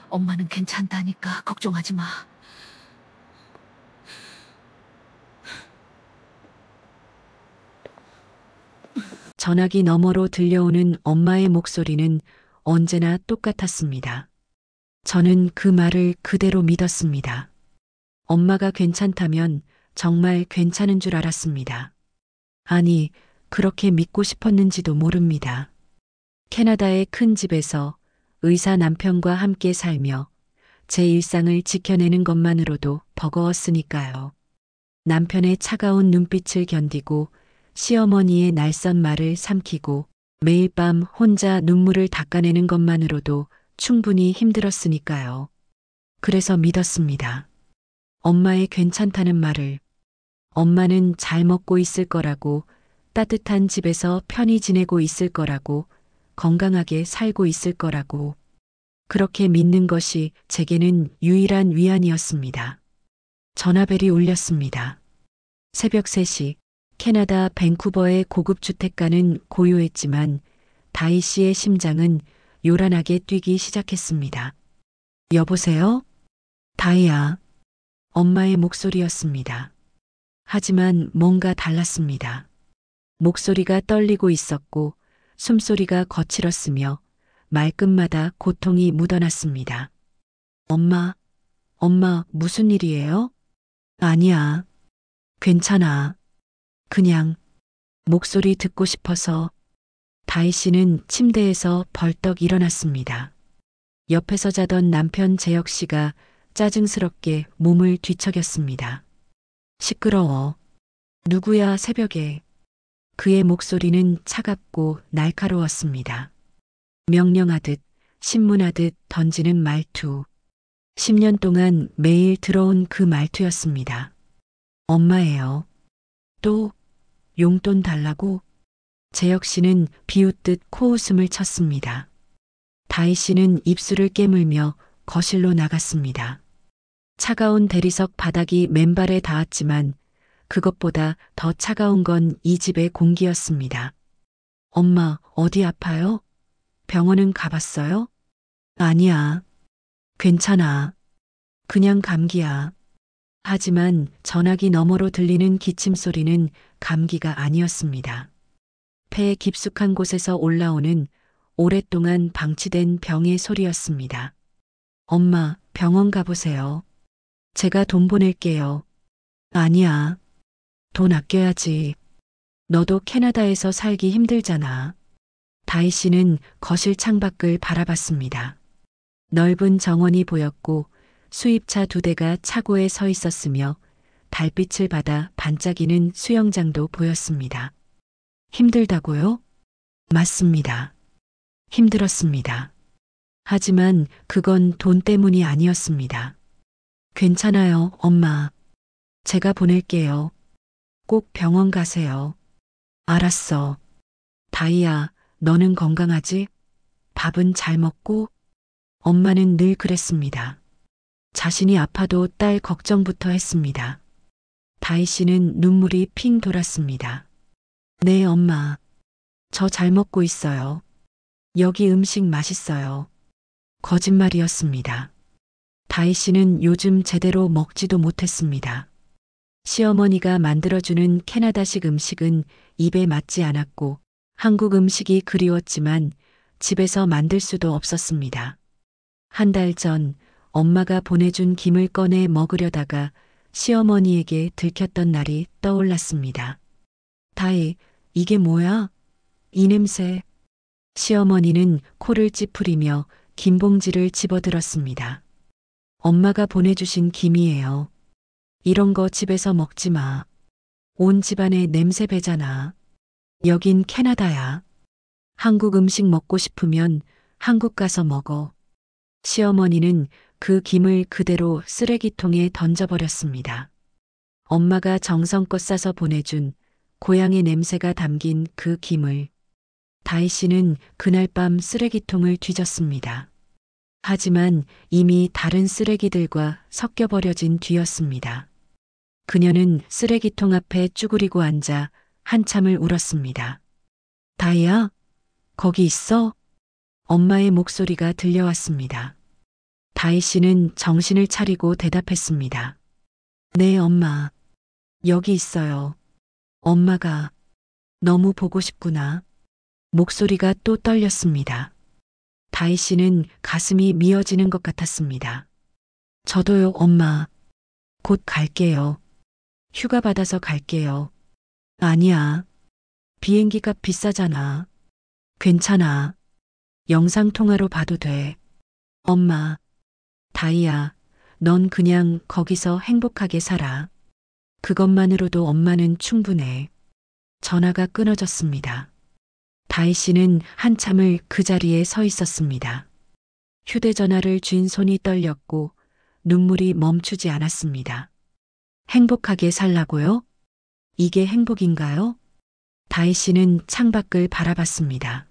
엄마는 괜찮다니까 걱정하지 마. 전화기 너머로 들려오는 엄마의 목소리는 언제나 똑같았습니다. 저는 그 말을 그대로 믿었습니다. 엄마가 괜찮다면 정말 괜찮은 줄 알았습니다. 아니, 그렇게 믿고 싶었는지도 모릅니다. 캐나다의 큰 집에서 의사 남편과 함께 살며 제 일상을 지켜내는 것만으로도 버거웠으니까요. 남편의 차가운 눈빛을 견디고 시어머니의 날선 말을 삼키고 매일 밤 혼자 눈물을 닦아내는 것만으로도 충분히 힘들었으니까요. 그래서 믿었습니다. 엄마의 괜찮다는 말을. 엄마는 잘 먹고 있을 거라고, 따뜻한 집에서 편히 지내고 있을 거라고, 건강하게 살고 있을 거라고. 그렇게 믿는 것이 제게는 유일한 위안이었습니다. 전화벨이 울렸습니다. 새벽 3시, 캐나다 밴쿠버의 고급 주택가는 고요했지만 다희 씨의 심장은 요란하게 뛰기 시작했습니다. 여보세요? 다희야. 엄마의 목소리였습니다. 하지만 뭔가 달랐습니다. 목소리가 떨리고 있었고 숨소리가 거칠었으며 말끝마다 고통이 묻어났습니다. 엄마, 무슨 일이에요? 아니야. 괜찮아. 그냥 목소리 듣고 싶어서. 다희 씨는 침대에서 벌떡 일어났습니다. 옆에서 자던 남편 재혁 씨가 짜증스럽게 몸을 뒤척였습니다. 시끄러워. 누구야 새벽에. 그의 목소리는 차갑고 날카로웠습니다. 명령하듯 신문하듯 던지는 말투. 10년 동안 매일 들어온 그 말투였습니다. 엄마예요. 또 용돈 달라고? 재혁 씨는 비웃듯 코웃음을 쳤습니다. 다희 씨는 입술을 깨물며 거실로 나갔습니다. 차가운 대리석 바닥이 맨발에 닿았지만 그것보다 더 차가운 건 이 집의 공기였습니다. 엄마, 어디 아파요? 병원은 가봤어요? 아니야. 괜찮아. 그냥 감기야. 하지만 전화기 너머로 들리는 기침 소리는 감기가 아니었습니다. 폐 깊숙한 곳에서 올라오는 오랫동안 방치된 병의 소리였습니다. 엄마, 병원 가보세요. 제가 돈 보낼게요. 아니야. 돈 아껴야지. 너도 캐나다에서 살기 힘들잖아. 다희 씨는 거실 창밖을 바라봤습니다. 넓은 정원이 보였고 수입차 2대가 차고에 서 있었으며 달빛을 받아 반짝이는 수영장도 보였습니다. 힘들다고요? 맞습니다. 힘들었습니다. 하지만 그건 돈 때문이 아니었습니다. 괜찮아요, 엄마. 제가 보낼게요. 꼭 병원 가세요. 알았어. 다희야, 너는 건강하지? 밥은 잘 먹고? 엄마는 늘 그랬습니다. 자신이 아파도 딸 걱정부터 했습니다. 다희 씨는 눈물이 핑 돌았습니다. 네, 엄마. 저 잘 먹고 있어요. 여기 음식 맛있어요. 거짓말이었습니다. 다희 씨는 요즘 제대로 먹지도 못했습니다. 시어머니가 만들어주는 캐나다식 음식은 입에 맞지 않았고 한국 음식이 그리웠지만 집에서 만들 수도 없었습니다. 한 달 전 엄마가 보내준 김을 꺼내 먹으려다가 시어머니에게 들켰던 날이 떠올랐습니다. 다희, 이게 뭐야? 이 냄새. 시어머니는 코를 찌푸리며 김봉지를 집어들었습니다. 엄마가 보내주신 김이에요. 이런 거 집에서 먹지 마. 온 집안에 냄새 배잖아. 여긴 캐나다야. 한국 음식 먹고 싶으면 한국 가서 먹어. 시어머니는 그 김을 그대로 쓰레기통에 던져버렸습니다. 엄마가 정성껏 싸서 보내준 고향의 냄새가 담긴 그 김을. 다희 씨는 그날 밤 쓰레기통을 뒤졌습니다. 하지만 이미 다른 쓰레기들과 섞여버려진 뒤였습니다. 그녀는 쓰레기통 앞에 쭈그리고 앉아 한참을 울었습니다. 다희야, 거기 있어? 엄마의 목소리가 들려왔습니다. 다희 씨는 정신을 차리고 대답했습니다. 네, 엄마. 여기 있어요. 엄마가 너무 보고 싶구나. 목소리가 또 떨렸습니다. 다희 씨는 가슴이 미어지는 것 같았습니다. 저도요, 엄마. 곧 갈게요. 휴가 받아서 갈게요. 아니야. 비행기값 비싸잖아. 괜찮아. 영상통화로 봐도 돼. 엄마. 다희야, 넌 그냥 거기서 행복하게 살아. 그것만으로도 엄마는 충분해. 전화가 끊어졌습니다. 다희 씨는 한참을 그 자리에 서 있었습니다. 휴대전화를 쥔 손이 떨렸고 눈물이 멈추지 않았습니다. 행복하게 살라고요? 이게 행복인가요? 다희 씨는 창밖을 바라봤습니다.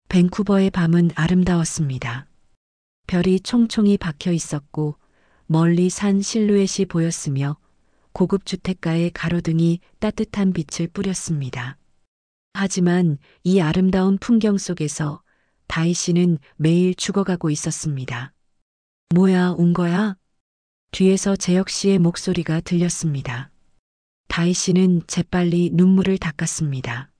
밴쿠버의 밤은 아름다웠습니다. 별이 총총히 박혀 있었고 멀리 산 실루엣이 보였으며 고급 주택가의 가로등이 따뜻한 빛을 뿌렸습니다. 하지만 이 아름다운 풍경 속에서 다희 씨는 매일 죽어가고 있었습니다. 뭐야, 운 거야? 뒤에서 재혁 씨의 목소리가 들렸습니다. 다희 씨는 재빨리 눈물을 닦았습니다.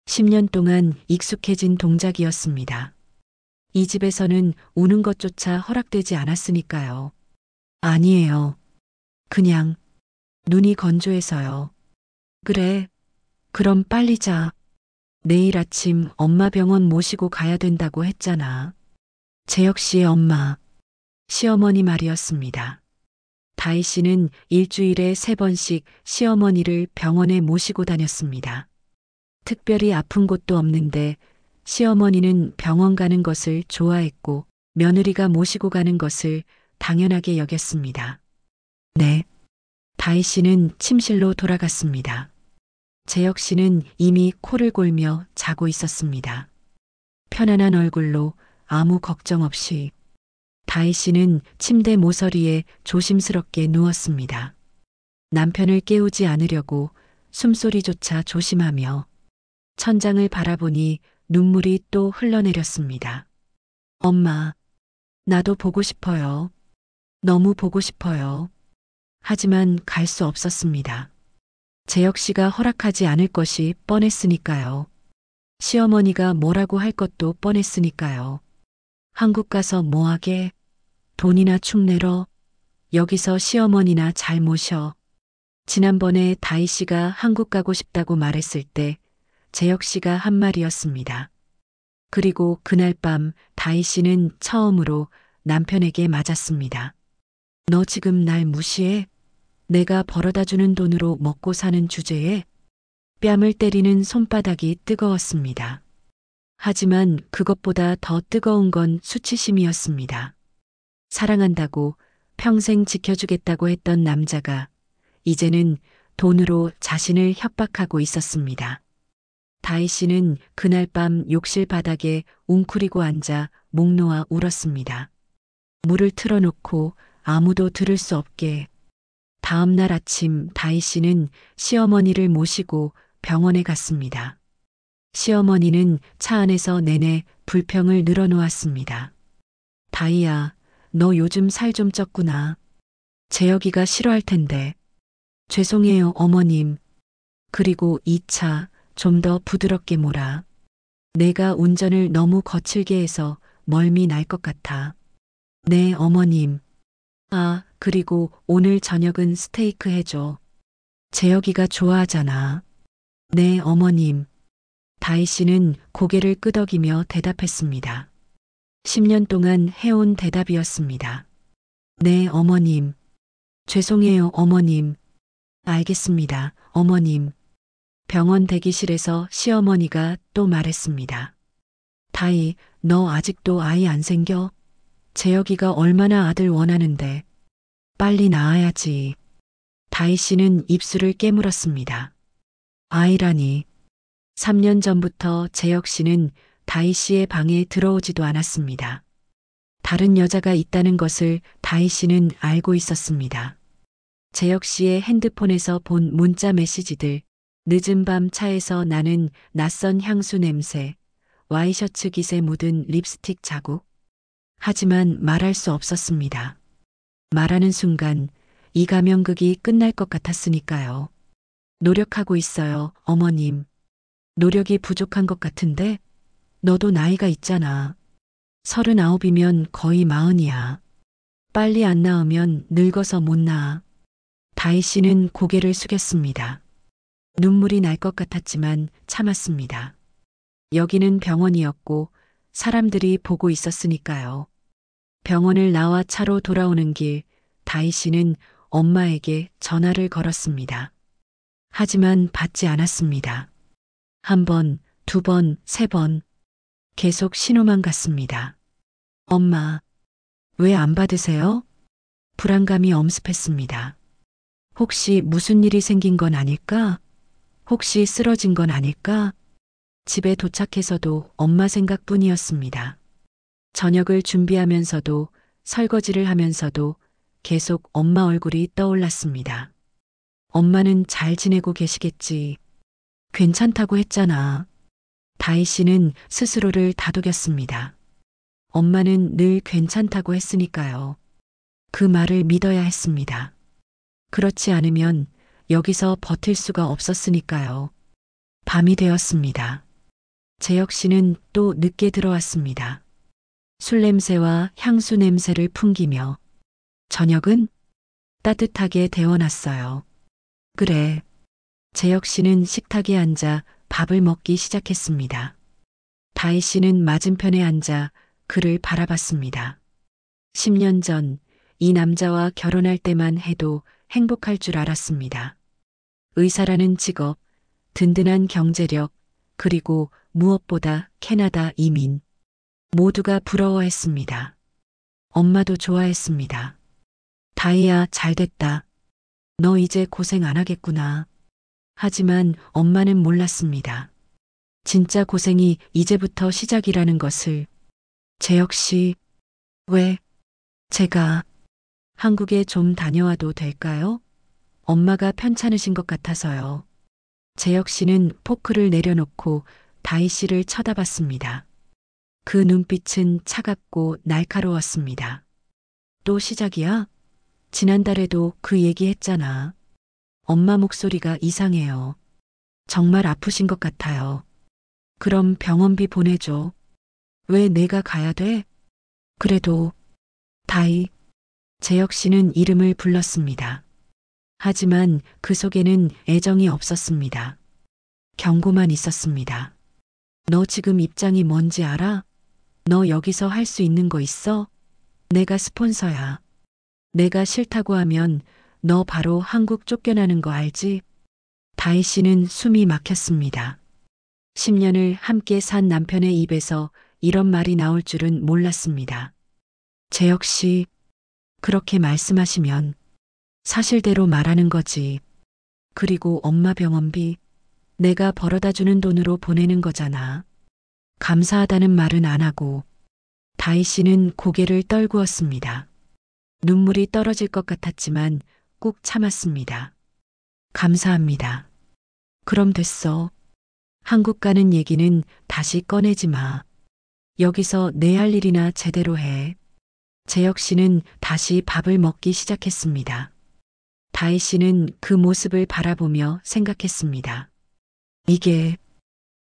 10년 동안 익숙해진 동작이었습니다. 이 집에서는 우는 것조차 허락되지 않았으니까요. 아니에요. 그냥 눈이 건조해서요. 그래. 그럼 빨리 자. 내일 아침 엄마 병원 모시고 가야 된다고 했잖아. 재혁 씨의 엄마, 시어머니 말이었습니다. 다희 씨는 일주일에 3번씩 시어머니를 병원에 모시고 다녔습니다. 특별히 아픈 곳도 없는데 시어머니는 병원 가는 것을 좋아했고 며느리가 모시고 가는 것을 당연하게 여겼습니다. 네. 다희 씨는 침실로 돌아갔습니다. 재혁 씨는 이미 코를 골며 자고 있었습니다. 편안한 얼굴로 아무 걱정 없이 다희 씨는 침대 모서리에 조심스럽게 누웠습니다. 남편을 깨우지 않으려고 숨소리조차 조심하며 천장을 바라보니 눈물이 또 흘러내렸습니다. 엄마, 나도 보고 싶어요. 너무 보고 싶어요. 하지만 갈 수 없었습니다. 재혁 씨가 허락하지 않을 것이 뻔했으니까요. 시어머니가 뭐라고 할 것도 뻔했으니까요. 한국 가서 뭐하게? 돈이나 축내러? 여기서 시어머니나 잘 모셔. 지난번에 다희 씨가 한국 가고 싶다고 말했을 때 재혁 씨가 한 말이었습니다. 그리고 그날 밤 다희 씨는 처음으로 남편에게 맞았습니다. 너 지금 날 무시해? 내가 벌어다 주는 돈으로 먹고 사는 주제에? 뺨을 때리는 손바닥이 뜨거웠습니다. 하지만 그것보다 더 뜨거운 건 수치심이었습니다. 사랑한다고 평생 지켜주겠다고 했던 남자가 이제는 돈으로 자신을 협박하고 있었습니다. 다희 씨는 그날 밤 욕실 바닥에 웅크리고 앉아 목 놓아 울었습니다. 물을 틀어놓고 아무도 들을 수 없게. 다음 날 아침 다희 씨는 시어머니를 모시고 병원에 갔습니다. 시어머니는 차 안에서 내내 불평을 늘어놓았습니다. 다희야, 너 요즘 살 좀 쪘구나. 재혁이가 싫어할 텐데. 죄송해요, 어머님. 그리고 이 차 좀 더 부드럽게 몰아. 내가 운전을 너무 거칠게 해서 멀미 날 것 같아. 네, 어머님. 아, 그리고 오늘 저녁은 스테이크 해줘. 재혁이가 좋아하잖아. 네, 어머님. 다희 씨는 고개를 끄덕이며 대답했습니다. 10년 동안 해온 대답이었습니다. 네, 어머님. 죄송해요, 어머님. 알겠습니다, 어머님. 병원 대기실에서 시어머니가 또 말했습니다. 다희, 너 아직도 아이 안 생겨? 재혁이가 얼마나 아들 원하는데. 빨리 낳아야지. 다희 씨는 입술을 깨물었습니다. 아이라니. 3년 전부터 재혁 씨는 다희 씨의 방에 들어오지도 않았습니다. 다른 여자가 있다는 것을 다희 씨는 알고 있었습니다. 재혁 씨의 핸드폰에서 본 문자 메시지들, 늦은 밤 차에서 나는 낯선 향수 냄새, 와이셔츠 깃에 묻은 립스틱 자국. 하지만 말할 수 없었습니다. 말하는 순간 이 감염극이 끝날 것 같았으니까요. 노력하고 있어요, 어머님. 노력이 부족한 것 같은데 너도 나이가 있잖아. 39이면 거의 40이야. 빨리 안 낳으면 늙어서 못 낳아. 다희 씨는 고개를 숙였습니다. 눈물이 날 것 같았지만 참았습니다. 여기는 병원이었고 사람들이 보고 있었으니까요. 병원을 나와 차로 돌아오는 길 다희 씨는 엄마에게 전화를 걸었습니다. 하지만 받지 않았습니다. 한 번, 두 번, 세 번. 계속 신호만 갔습니다. 엄마, 왜 안 받으세요? 불안감이 엄습했습니다. 혹시 무슨 일이 생긴 건 아닐까? 혹시 쓰러진 건 아닐까? 집에 도착해서도 엄마 생각뿐이었습니다. 저녁을 준비하면서도 설거지를 하면서도 계속 엄마 얼굴이 떠올랐습니다. 엄마는 잘 지내고 계시겠지. 괜찮다고 했잖아. 다희 씨는 스스로를 다독였습니다. 엄마는 늘 괜찮다고 했으니까요. 그 말을 믿어야 했습니다. 그렇지 않으면 여기서 버틸 수가 없었으니까요. 밤이 되었습니다. 재혁 씨는 또 늦게 들어왔습니다. 술 냄새와 향수 냄새를 풍기며 저녁은 따뜻하게 데워놨어요. 그래. 재혁 씨는 식탁에 앉아 밥을 먹기 시작했습니다. 다희 씨는 맞은편에 앉아 그를 바라봤습니다. 10년 전 이 남자와 결혼할 때만 해도 행복할 줄 알았습니다. 의사라는 직업, 든든한 경제력, 그리고 무엇보다 캐나다 이민. 모두가 부러워했습니다. 엄마도 좋아했습니다. 다희야, 잘 됐다. 너 이제 고생 안 하겠구나. 하지만 엄마는 몰랐습니다. 진짜 고생이 이제부터 시작이라는 것을. 재혁 씨, 왜? 제가 한국에 좀 다녀와도 될까요? 엄마가 편찮으신 것 같아서요. 재혁 씨는 포크를 내려놓고 다희 씨를 쳐다봤습니다. 그 눈빛은 차갑고 날카로웠습니다. 또 시작이야? 지난달에도 그 얘기 했잖아. 엄마 목소리가 이상해요. 정말 아프신 것 같아요. 그럼 병원비 보내줘. 왜 내가 가야 돼? 그래도 다희. 재혁 씨는 이름을 불렀습니다. 하지만 그 속에는 애정이 없었습니다. 경고만 있었습니다. 너 지금 입장이 뭔지 알아? 너 여기서 할 수 있는 거 있어? 내가 스폰서야. 내가 싫다고 하면 너 바로 한국 쫓겨나는 거 알지? 다희 씨는 숨이 막혔습니다. 10년을 함께 산 남편의 입에서 이런 말이 나올 줄은 몰랐습니다. 재혁 씨, 그렇게 말씀하시면 사실대로 말하는 거지. 그리고 엄마 병원비 내가 벌어다 주는 돈으로 보내는 거잖아. 감사하다는 말은 안 하고. 다희 씨는 고개를 떨구었습니다. 눈물이 떨어질 것 같았지만 꾹 참았습니다. 감사합니다. 그럼 됐어. 한국 가는 얘기는 다시 꺼내지 마. 여기서 내 할 일이나 제대로 해. 재혁 씨는 다시 밥을 먹기 시작했습니다. 다희 씨는 그 모습을 바라보며 생각했습니다. 이게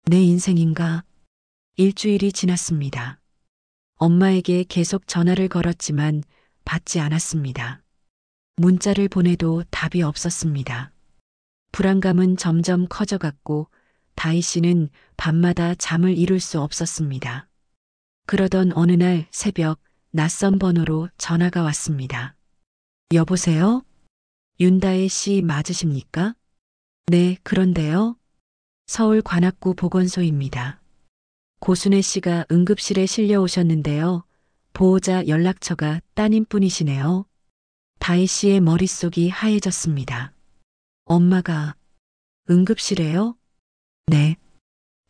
내 인생인가? 일주일이 지났습니다. 엄마에게 계속 전화를 걸었지만 받지 않았습니다. 문자를 보내도 답이 없었습니다. 불안감은 점점 커져갔고 다희 씨는 밤마다 잠을 이룰 수 없었습니다. 그러던 어느 날 새벽 낯선 번호로 전화가 왔습니다. 여보세요? 윤다혜 씨 맞으십니까? 네, 그런데요. 서울 관악구 보건소입니다. 고순애 씨가 응급실에 실려 오셨는데요. 보호자 연락처가 따님뿐이시네요. 다희 씨의 머릿속이 하얘졌습니다. 엄마가 응급실에요? 네.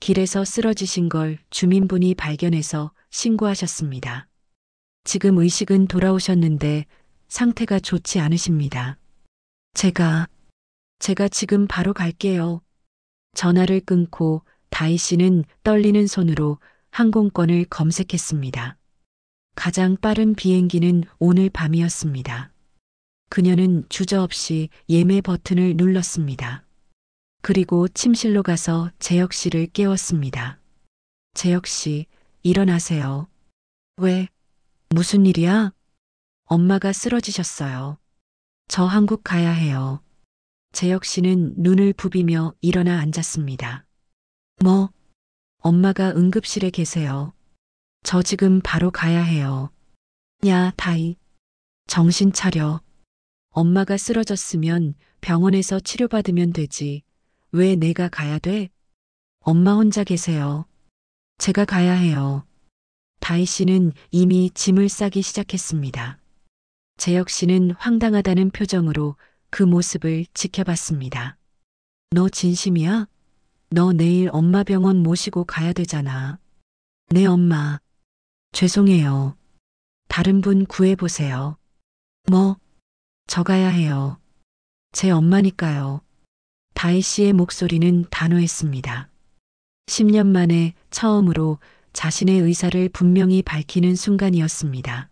길에서 쓰러지신 걸 주민분이 발견해서 신고하셨습니다. 지금 의식은 돌아오셨는데 상태가 좋지 않으십니다. 제가 지금 바로 갈게요. 전화를 끊고 다희 씨는 떨리는 손으로 항공권을 검색했습니다. 가장 빠른 비행기는 오늘 밤이었습니다. 그녀는 주저없이 예매 버튼을 눌렀습니다. 그리고 침실로 가서 재혁 씨를 깨웠습니다. 재혁 씨, 일어나세요. 왜? 무슨 일이야? 엄마가 쓰러지셨어요. 저 한국 가야 해요. 재혁 씨는 눈을 부비며 일어나 앉았습니다. 뭐? 엄마가 응급실에 계세요. 저 지금 바로 가야 해요. 야, 다이. 정신 차려. 엄마가 쓰러졌으면 병원에서 치료받으면 되지. 왜 내가 가야 돼? 엄마 혼자 계세요. 제가 가야 해요. 다희 씨는 이미 짐을 싸기 시작했습니다. 재혁 씨는 황당하다는 표정으로 그 모습을 지켜봤습니다. 너 진심이야? 너 내일 엄마 병원 모시고 가야 되잖아. 네, 엄마. 죄송해요. 다른 분 구해보세요. 뭐? 저 가야 해요. 제 엄마니까요. 다희 씨의 목소리는 단호했습니다. 10년 만에 처음으로 자신의 의사를 분명히 밝히는 순간이었습니다.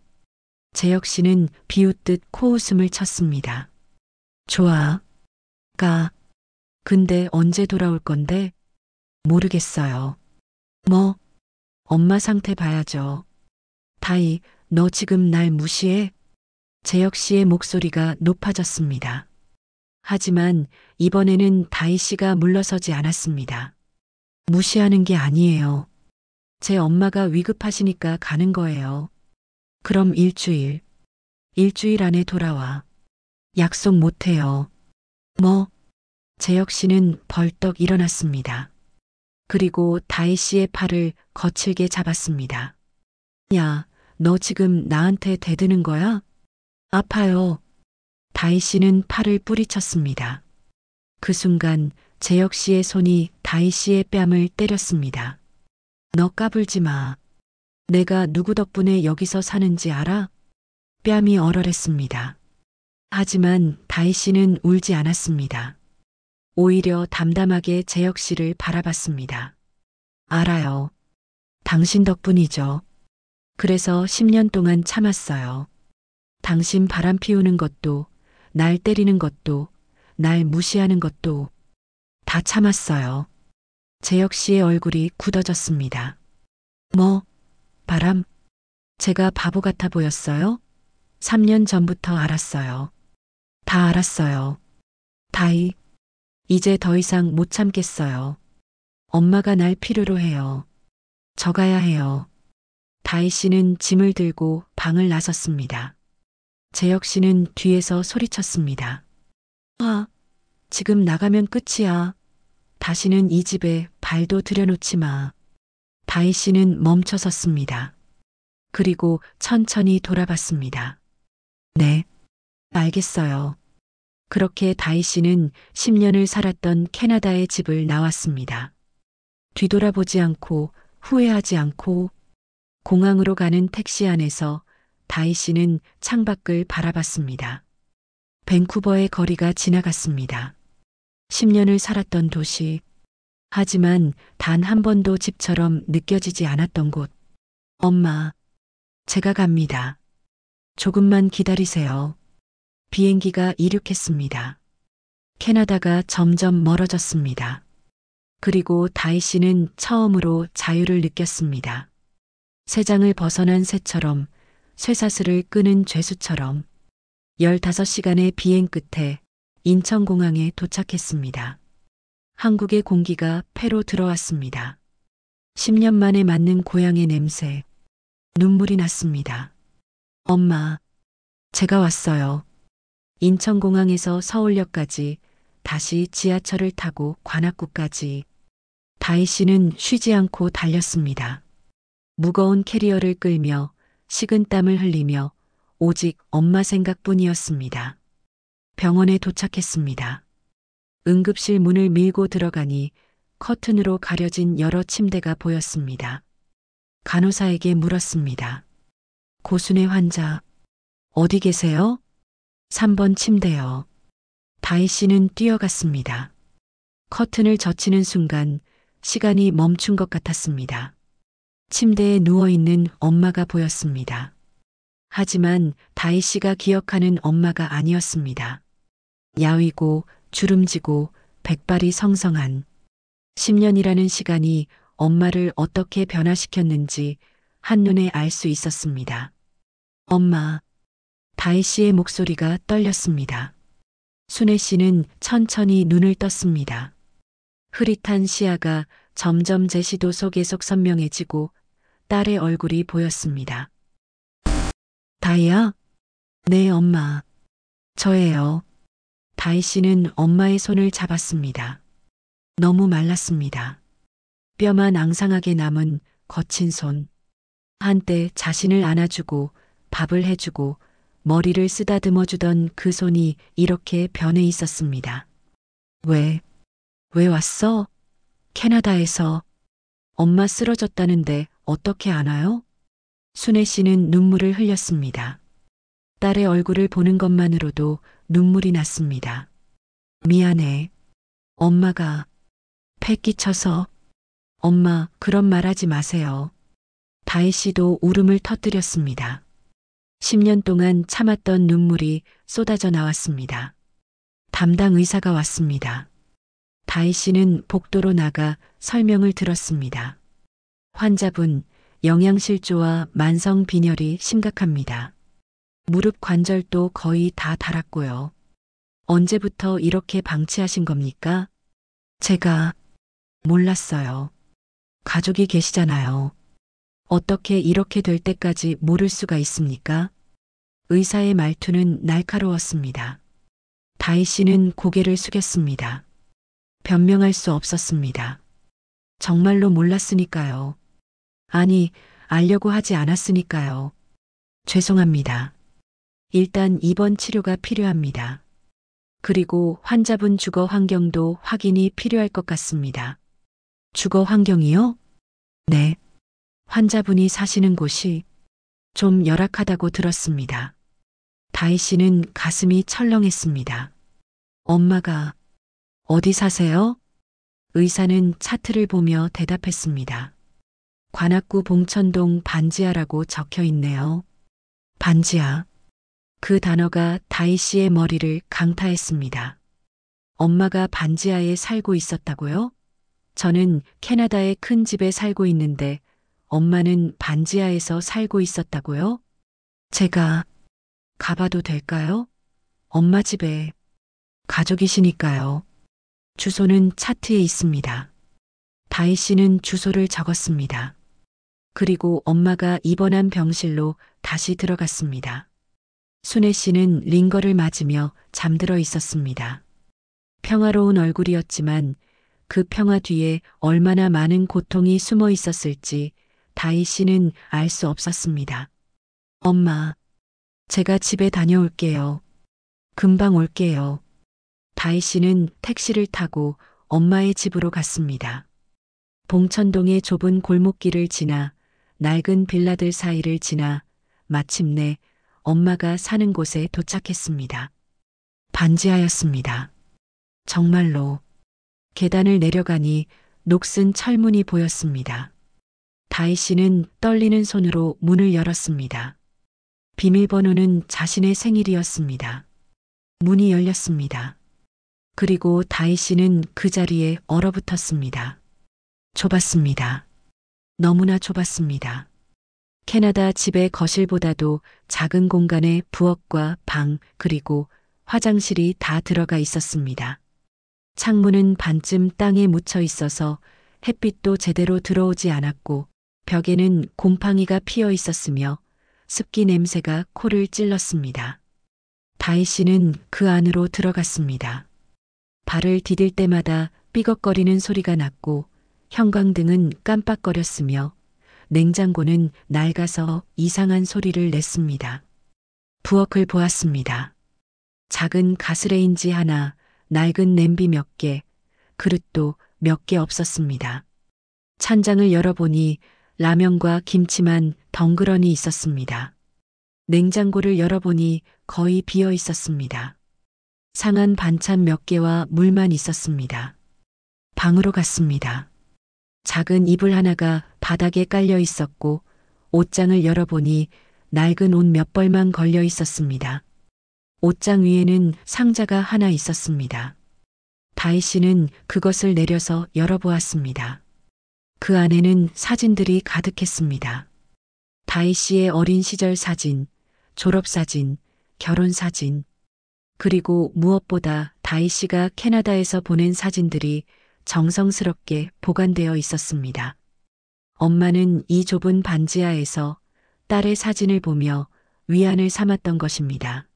재혁 씨는 비웃듯 코웃음을 쳤습니다. 좋아. 가. 근데 언제 돌아올 건데? 모르겠어요. 뭐? 엄마 상태 봐야죠. 다희, 너 지금 날 무시해? 재혁 씨의 목소리가 높아졌습니다. 하지만 이번에는 다희 씨가 물러서지 않았습니다. 무시하는 게 아니에요. 제 엄마가 위급하시니까 가는 거예요. 그럼 일주일 안에 돌아와. 약속 못해요. 뭐? 재혁 씨는 벌떡 일어났습니다. 그리고 다희 씨의 팔을 거칠게 잡았습니다. 야, 너 지금 나한테 대드는 거야? 아파요. 다희 씨는 팔을 뿌리쳤습니다. 그 순간 재혁 씨의 손이 다희 씨의 뺨을 때렸습니다. 너 까불지 마. 내가 누구 덕분에 여기서 사는지 알아? 뺨이 얼얼했습니다. 하지만 다희 씨는 울지 않았습니다. 오히려 담담하게 재혁 씨를 바라봤습니다. 알아요. 당신 덕분이죠. 그래서 10년 동안 참았어요. 당신 바람 피우는 것도, 날 때리는 것도, 날 무시하는 것도 다 참았어요. 재혁 씨의 얼굴이 굳어졌습니다. 뭐? 바람? 제가 바보 같아 보였어요? 3년 전부터 알았어요. 다 알았어요. 다희, 이제 더 이상 못 참겠어요. 엄마가 날 필요로 해요. 저 가야 해요. 다희 씨는 짐을 들고 방을 나섰습니다. 재혁 씨는 뒤에서 소리쳤습니다. 아, 지금 나가면 끝이야. 다시는 이 집에 발도 들여놓지 마. 다희 씨는 멈춰섰습니다. 그리고 천천히 돌아봤습니다. 네, 알겠어요. 그렇게 다희 씨는 10년을 살았던 캐나다의 집을 나왔습니다. 뒤돌아보지 않고 후회하지 않고 공항으로 가는 택시 안에서 다희 씨는 창밖을 바라봤습니다. 밴쿠버의 거리가 지나갔습니다. 10년을 살았던 도시. 하지만 단 한 번도 집처럼 느껴지지 않았던 곳. 엄마, 제가 갑니다. 조금만 기다리세요. 비행기가 이륙했습니다. 캐나다가 점점 멀어졌습니다. 그리고 다희 씨는 처음으로 자유를 느꼈습니다. 새장을 벗어난 새처럼, 쇠사슬을 끄는 죄수처럼 15시간의 비행 끝에 인천공항에 도착했습니다. 한국의 공기가 폐로 들어왔습니다. 10년 만에 맞는 고향의 냄새, 눈물이 났습니다. 엄마, 제가 왔어요. 인천공항에서 서울역까지 다시 지하철을 타고 관악구까지 다희 씨는 쉬지 않고 달렸습니다. 무거운 캐리어를 끌며 식은땀을 흘리며 오직 엄마 생각뿐이었습니다. 병원에 도착했습니다. 응급실 문을 밀고 들어가니 커튼으로 가려진 여러 침대가 보였습니다. 간호사에게 물었습니다. 고순의 환자, 어디 계세요? 3번 침대요. 다희 씨는 뛰어갔습니다. 커튼을 젖히는 순간 시간이 멈춘 것 같았습니다. 침대에 누워있는 엄마가 보였습니다. 하지만 다희 씨가 기억하는 엄마가 아니었습니다. 야위고 주름지고 백발이 성성한 10년이라는 시간이 엄마를 어떻게 변화시켰는지 한눈에 알 수 있었습니다. 엄마, 다희 씨의 목소리가 떨렸습니다. 순애 씨는 천천히 눈을 떴습니다. 흐릿한 시야가 점점 제시도 속에서 선명해지고 딸의 얼굴이 보였습니다. 다희야? 네, 엄마. 저예요. 다희 씨는 엄마의 손을 잡았습니다. 너무 말랐습니다. 뼈만 앙상하게 남은 거친 손. 한때 자신을 안아주고 밥을 해주고 머리를 쓰다듬어 주던 그 손이 이렇게 변해 있었습니다. 왜 왔어? 캐나다에서. 엄마 쓰러졌다는데 어떻게 아나요? 순애 씨는 눈물을 흘렸습니다. 딸의 얼굴을 보는 것만으로도 눈물이 났습니다. 미안해. 엄마가 패 끼쳐서. 엄마, 그런 말 하지 마세요. 다희 씨도 울음을 터뜨렸습니다. 10년 동안 참았던 눈물이 쏟아져 나왔습니다. 담당 의사가 왔습니다. 다희 씨는 복도로 나가 설명을 들었습니다. 환자분, 영양실조와 만성 빈혈이 심각합니다. 무릎 관절도 거의 다 닳았고요. 언제부터 이렇게 방치하신 겁니까? 제가 몰랐어요. 가족이 계시잖아요. 어떻게 이렇게 될 때까지 모를 수가 있습니까? 의사의 말투는 날카로웠습니다. 다희 씨는 고개를 숙였습니다. 변명할 수 없었습니다. 정말로 몰랐으니까요. 아니, 알려고 하지 않았으니까요. 죄송합니다. 일단 입원 치료가 필요합니다. 그리고 환자분 주거 환경도 확인이 필요할 것 같습니다. 주거 환경이요? 네. 환자분이 사시는 곳이 좀 열악하다고 들었습니다. 다희 씨는 가슴이 철렁했습니다. 엄마가 어디 사세요? 의사는 차트를 보며 대답했습니다. 관악구 봉천동 반지하라고 적혀 있네요. 반지하. 그 단어가 다희 씨의 머리를 강타했습니다. 엄마가 반지하에 살고 있었다고요? 저는 캐나다의 큰 집에 살고 있는데 엄마는 반지하에서 살고 있었다고요? 제가 가봐도 될까요? 엄마 집에 가족이시니까요. 주소는 차트에 있습니다. 다희 씨는 주소를 적었습니다. 그리고 엄마가 입원한 병실로 다시 들어갔습니다. 순애 씨는 링거를 맞으며 잠들어 있었습니다. 평화로운 얼굴이었지만 그 평화 뒤에 얼마나 많은 고통이 숨어 있었을지 다희 씨는 알 수 없었습니다. 엄마, 제가 집에 다녀올게요. 금방 올게요. 다희 씨는 택시를 타고 엄마의 집으로 갔습니다. 봉천동의 좁은 골목길을 지나 낡은 빌라들 사이를 지나 마침내 엄마가 사는 곳에 도착했습니다. 반지하였습니다. 정말로 계단을 내려가니 녹슨 철문이 보였습니다. 다희 씨는 떨리는 손으로 문을 열었습니다. 비밀번호는 자신의 생일이었습니다. 문이 열렸습니다. 그리고 다희 씨는 그 자리에 얼어붙었습니다. 좁았습니다. 너무나 좁았습니다. 캐나다 집의 거실보다도 작은 공간에 부엌과 방 그리고 화장실이 다 들어가 있었습니다. 창문은 반쯤 땅에 묻혀 있어서 햇빛도 제대로 들어오지 않았고 벽에는 곰팡이가 피어 있었으며 습기 냄새가 코를 찔렀습니다. 다희 씨는 그 안으로 들어갔습니다. 발을 디딜 때마다 삐걱거리는 소리가 났고 형광등은 깜빡거렸으며 냉장고는 낡아서 이상한 소리를 냈습니다. 부엌을 보았습니다. 작은 가스레인지 하나, 낡은 냄비 몇 개, 그릇도 몇 개 없었습니다. 찬장을 열어보니 라면과 김치만 덩그러니 있었습니다. 냉장고를 열어보니 거의 비어 있었습니다. 상한 반찬 몇 개와 물만 있었습니다. 방으로 갔습니다. 작은 이불 하나가 바닥에 깔려 있었고 옷장을 열어보니 낡은 옷 몇 벌만 걸려 있었습니다. 옷장 위에는 상자가 하나 있었습니다. 다희 씨는 그것을 내려서 열어보았습니다. 그 안에는 사진들이 가득했습니다. 다희 씨의 어린 시절 사진, 졸업사진, 결혼사진, 그리고 무엇보다 다희 씨가 캐나다에서 보낸 사진들이 정성스럽게 보관되어 있었습니다. 엄마는 이 좁은 반지하에서 딸의 사진을 보며 위안을 삼았던 것입니다.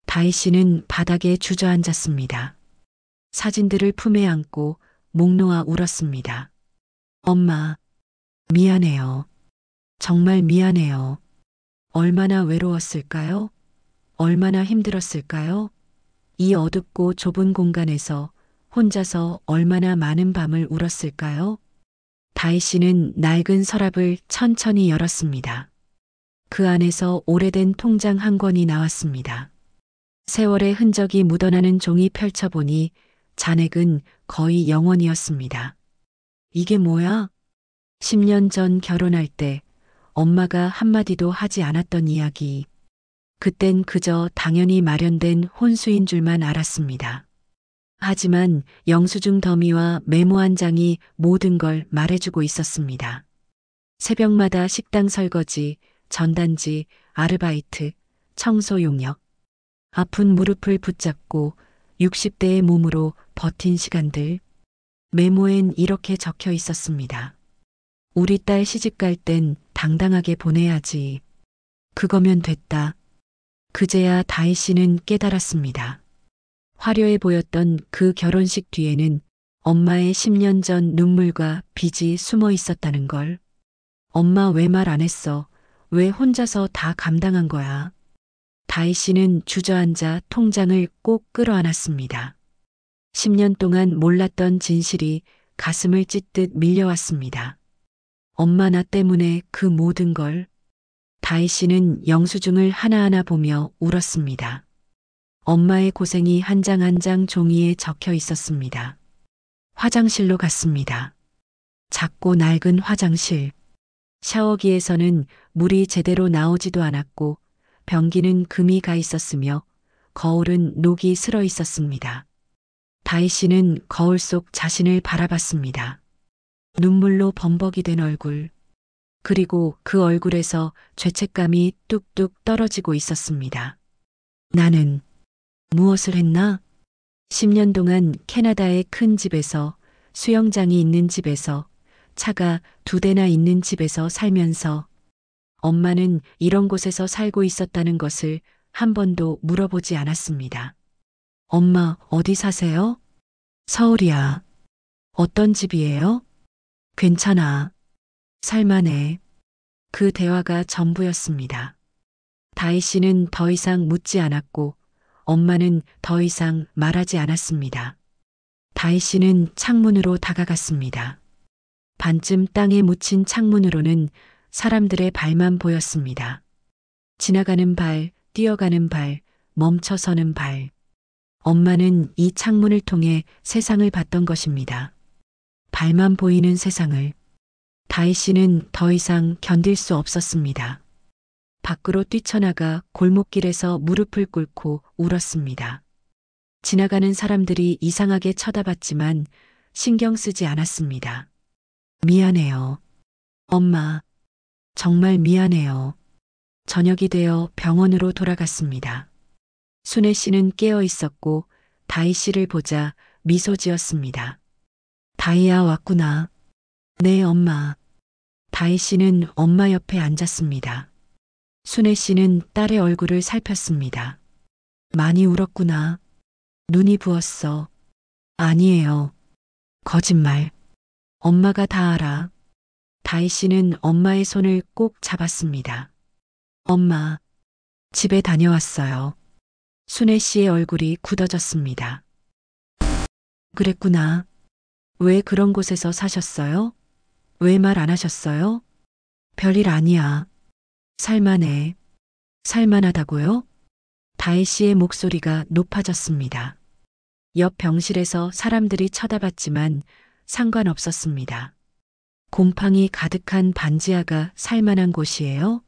다희 씨는 바닥에 주저앉았습니다. 사진들을 품에 안고 목 놓아 울었습니다. 엄마, 미안해요. 정말 미안해요. 얼마나 외로웠을까요? 얼마나 힘들었을까요? 이 어둡고 좁은 공간에서 혼자서 얼마나 많은 밤을 울었을까요? 다희 씨는 낡은 서랍을 천천히 열었습니다. 그 안에서 오래된 통장 한 권이 나왔습니다. 세월의 흔적이 묻어나는 종이 펼쳐보니 잔액은 거의 0원이었습니다. 이게 뭐야? 10년 전 결혼할 때 엄마가 한마디도 하지 않았던 이야기. 그땐 그저 당연히 마련된 혼수인 줄만 알았습니다. 하지만 영수증 더미와 메모 한 장이 모든 걸 말해주고 있었습니다. 새벽마다 식당 설거지, 전단지, 아르바이트, 청소 용역. 아픈 무릎을 붙잡고 60대의 몸으로 버틴 시간들. 메모엔 이렇게 적혀 있었습니다. 우리 딸 시집갈 땐 당당하게 보내야지. 그거면 됐다. 그제야 다희 씨는 깨달았습니다. 화려해 보였던 그 결혼식 뒤에는 엄마의 10년 전 눈물과 빚이 숨어 있었다는 걸. 엄마 왜 말 안 했어? 왜 혼자서 다 감당한 거야? 다희 씨는 주저앉아 통장을 꼭 끌어안았습니다. 10년 동안 몰랐던 진실이 가슴을 찢듯 밀려왔습니다. 엄마 나 때문에 그 모든 걸. 다희 씨는 영수증을 하나하나 보며 울었습니다. 엄마의 고생이 한 장 한 장 종이에 적혀 있었습니다. 화장실로 갔습니다. 작고 낡은 화장실. 샤워기에서는 물이 제대로 나오지도 않았고 변기는 금이 가 있었으며 거울은 녹이 슬어 있었습니다. 다희 씨는 거울 속 자신을 바라봤습니다. 눈물로 범벅이 된 얼굴. 그리고 그 얼굴에서 죄책감이 뚝뚝 떨어지고 있었습니다. 나는 무엇을 했나? 10년 동안 캐나다의 큰 집에서, 수영장이 있는 집에서, 차가 2대나 있는 집에서 살면서 엄마는 이런 곳에서 살고 있었다는 것을 한 번도 물어보지 않았습니다. 엄마, 어디 사세요? 서울이야. 어떤 집이에요? 괜찮아. 살만해. 그 대화가 전부였습니다. 다희 씨는 더 이상 묻지 않았고 엄마는 더 이상 말하지 않았습니다. 다희 씨는 창문으로 다가갔습니다. 반쯤 땅에 묻힌 창문으로는 사람들의 발만 보였습니다. 지나가는 발, 뛰어가는 발, 멈춰서는 발. 엄마는 이 창문을 통해 세상을 봤던 것입니다. 발만 보이는 세상을. 다희 씨는 더 이상 견딜 수 없었습니다. 밖으로 뛰쳐나가 골목길에서 무릎을 꿇고 울었습니다. 지나가는 사람들이 이상하게 쳐다봤지만 신경 쓰지 않았습니다. 미안해요. 엄마, 정말 미안해요. 저녁이 되어 병원으로 돌아갔습니다. 순애 씨는 깨어 있었고 다희 씨를 보자 미소 지었습니다. 다희야 왔구나. 네, 엄마. 다희 씨는 엄마 옆에 앉았습니다. 순애 씨는 딸의 얼굴을 살폈습니다. 많이 울었구나. 눈이 부었어. 아니에요. 거짓말. 엄마가 다 알아. 다희 씨는 엄마의 손을 꼭 잡았습니다. 엄마, 집에 다녀왔어요. 순애 씨의 얼굴이 굳어졌습니다. 그랬구나. 왜 그런 곳에서 사셨어요? 왜 말 안 하셨어요? 별일 아니야. 살만해. 살만하다고요? 다희 씨의 목소리가 높아졌습니다. 옆 병실에서 사람들이 쳐다봤지만 상관없었습니다. 곰팡이 가득한 반지하가 살만한 곳이에요?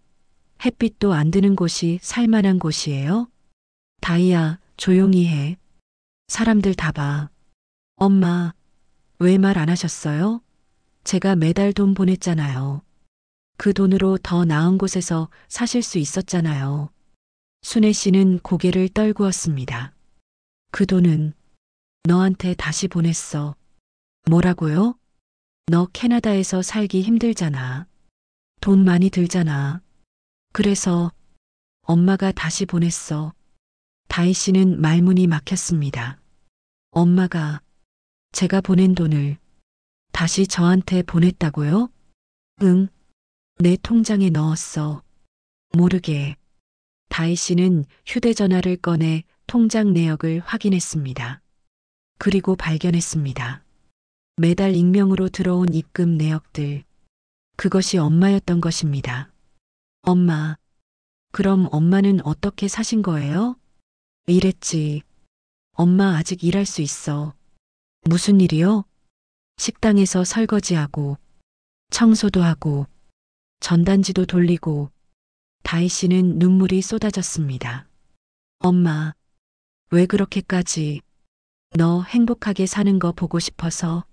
햇빛도 안 드는 곳이 살만한 곳이에요? 다이야, 조용히 해. 사람들 다 봐. 엄마, 왜 말 안 하셨어요? 제가 매달 돈 보냈잖아요. 그 돈으로 더 나은 곳에서 사실 수 있었잖아요. 순애 씨는 고개를 떨구었습니다. 그 돈은 너한테 다시 보냈어. 뭐라고요? 너 캐나다에서 살기 힘들잖아. 돈 많이 들잖아. 그래서 엄마가 다시 보냈어. 다희 씨는 말문이 막혔습니다. 엄마가 제가 보낸 돈을 다시 저한테 보냈다고요? 응, 내 통장에 넣었어. 모르게. 다희 씨는 휴대전화를 꺼내 통장 내역을 확인했습니다. 그리고 발견했습니다. 매달 익명으로 들어온 입금 내역들. 그것이 엄마였던 것입니다. 엄마, 그럼 엄마는 어떻게 사신 거예요? 이랬지. 엄마 아직 일할 수 있어. 무슨 일이요? 식당에서 설거지하고, 청소도 하고, 전단지도 돌리고, 다희 씨는 눈물이 쏟아졌습니다. 엄마, 왜 그렇게까지? 너 행복하게 사는 거 보고 싶어서.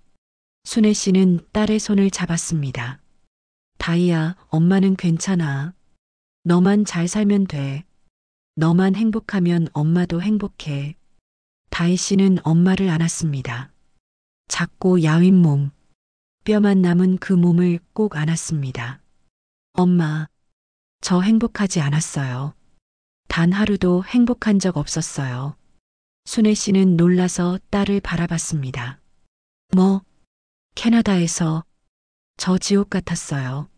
순애 씨는 딸의 손을 잡았습니다. 다희야, 엄마는 괜찮아. 너만 잘 살면 돼. 너만 행복하면 엄마도 행복해. 다희 씨는 엄마를 안았습니다. 작고 야윈 몸, 뼈만 남은 그 몸을 꼭 안았습니다. 엄마, 저 행복하지 않았어요. 단 하루도 행복한 적 없었어요. 순애 씨는 놀라서 딸을 바라봤습니다. 뭐, 캐나다에서 저 지옥 같았어요.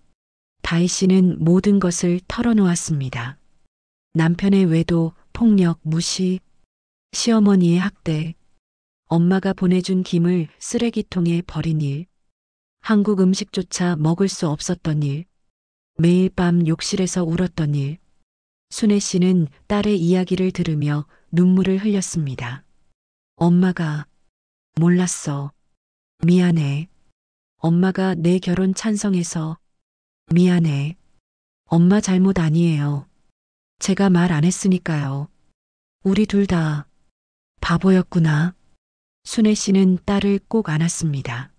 다희 씨는 모든 것을 털어놓았습니다. 남편의 외도, 폭력, 무시, 시어머니의 학대, 엄마가 보내준 김을 쓰레기통에 버린 일, 한국 음식조차 먹을 수 없었던 일, 매일 밤 욕실에서 울었던 일. 순애 씨는 딸의 이야기를 들으며 눈물을 흘렸습니다. 엄마가 몰랐어. 미안해. 엄마가 내 결혼 찬성해서 미안해. 엄마 잘못 아니에요. 제가 말 안 했으니까요. 우리 둘 다 바보였구나. 순애 씨는 딸을 꼭 안았습니다.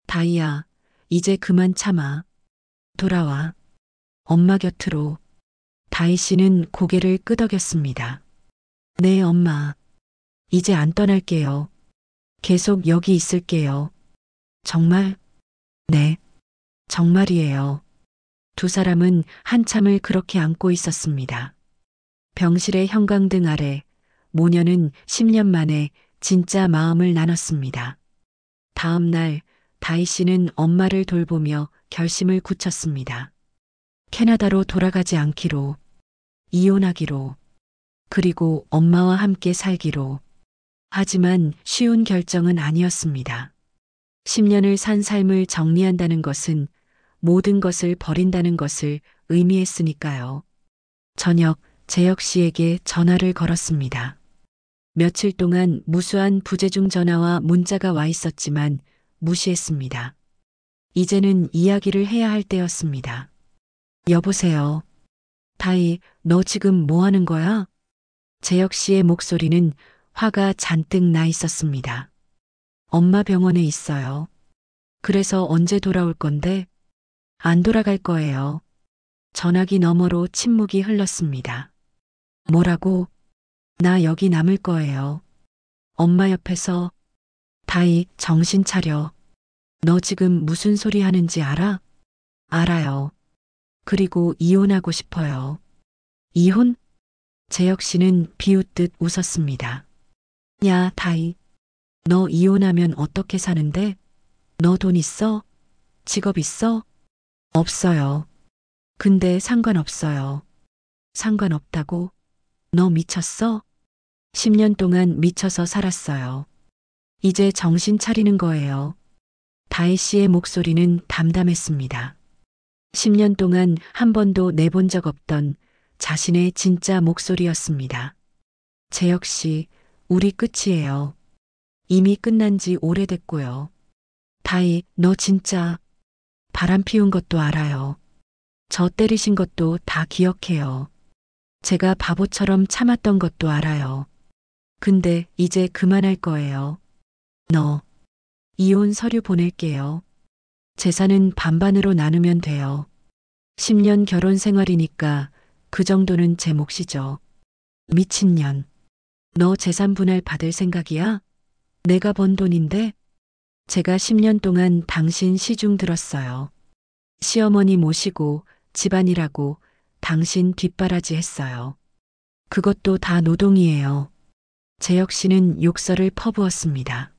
다희야, 이제 그만 참아. 돌아와. 엄마 곁으로. 다희 씨는 고개를 끄덕였습니다. 네, 엄마. 이제 안 떠날게요. 계속 여기 있을게요. 정말? 네, 정말이에요. 두 사람은 한참을 그렇게 안고 있었습니다. 병실의 형광등 아래 모녀는 10년 만에 진짜 마음을 나눴습니다. 다음 날 다희 씨는 엄마를 돌보며 결심을 굳혔습니다. 캐나다로 돌아가지 않기로, 이혼하기로, 그리고 엄마와 함께 살기로. 하지만 쉬운 결정은 아니었습니다. 10년을 산 삶을 정리한다는 것은 모든 것을 버린다는 것을 의미했으니까요. 저녁 재혁 씨에게 전화를 걸었습니다. 며칠 동안 무수한 부재중 전화와 문자가 와 있었지만 무시했습니다. 이제는 이야기를 해야 할 때였습니다. 여보세요. 다희, 너 지금 뭐 하는 거야? 재혁 씨의 목소리는 화가 잔뜩 나 있었습니다. 엄마 병원에 있어요. 그래서 언제 돌아올 건데? 안 돌아갈 거예요. 전화기 너머로 침묵이 흘렀습니다. 뭐라고? 나 여기 남을 거예요. 엄마 옆에서. 다희, 정신 차려. 너 지금 무슨 소리 하는지 알아? 알아요. 그리고 이혼하고 싶어요. 이혼? 재혁 씨는 비웃듯 웃었습니다. 야, 다희. 너 이혼하면 어떻게 사는데? 너 돈 있어? 직업 있어? 없어요. 근데 상관없어요. 상관없다고? 너 미쳤어? 10년 동안 미쳐서 살았어요. 이제 정신 차리는 거예요. 다희 씨의 목소리는 담담했습니다. 10년 동안 한 번도 내본 적 없던 자신의 진짜 목소리였습니다. 재혁 씨, 우리 끝이에요. 이미 끝난 지 오래됐고요. 다희, 너 진짜 바람 피운 것도 알아요. 저 때리신 것도 다 기억해요. 제가 바보처럼 참았던 것도 알아요. 근데 이제 그만할 거예요. 너 이혼 서류 보낼게요. 재산은 반반으로 나누면 돼요. 10년 결혼 생활이니까 그 정도는 제 몫이죠. 미친년. 너 재산 분할 받을 생각이야? 내가 번 돈인데? 제가 10년 동안 당신 시중 들었어요. 시어머니 모시고 집안일하고 당신 뒷바라지 했어요. 그것도 다 노동이에요. 재혁 씨는 욕설을 퍼부었습니다.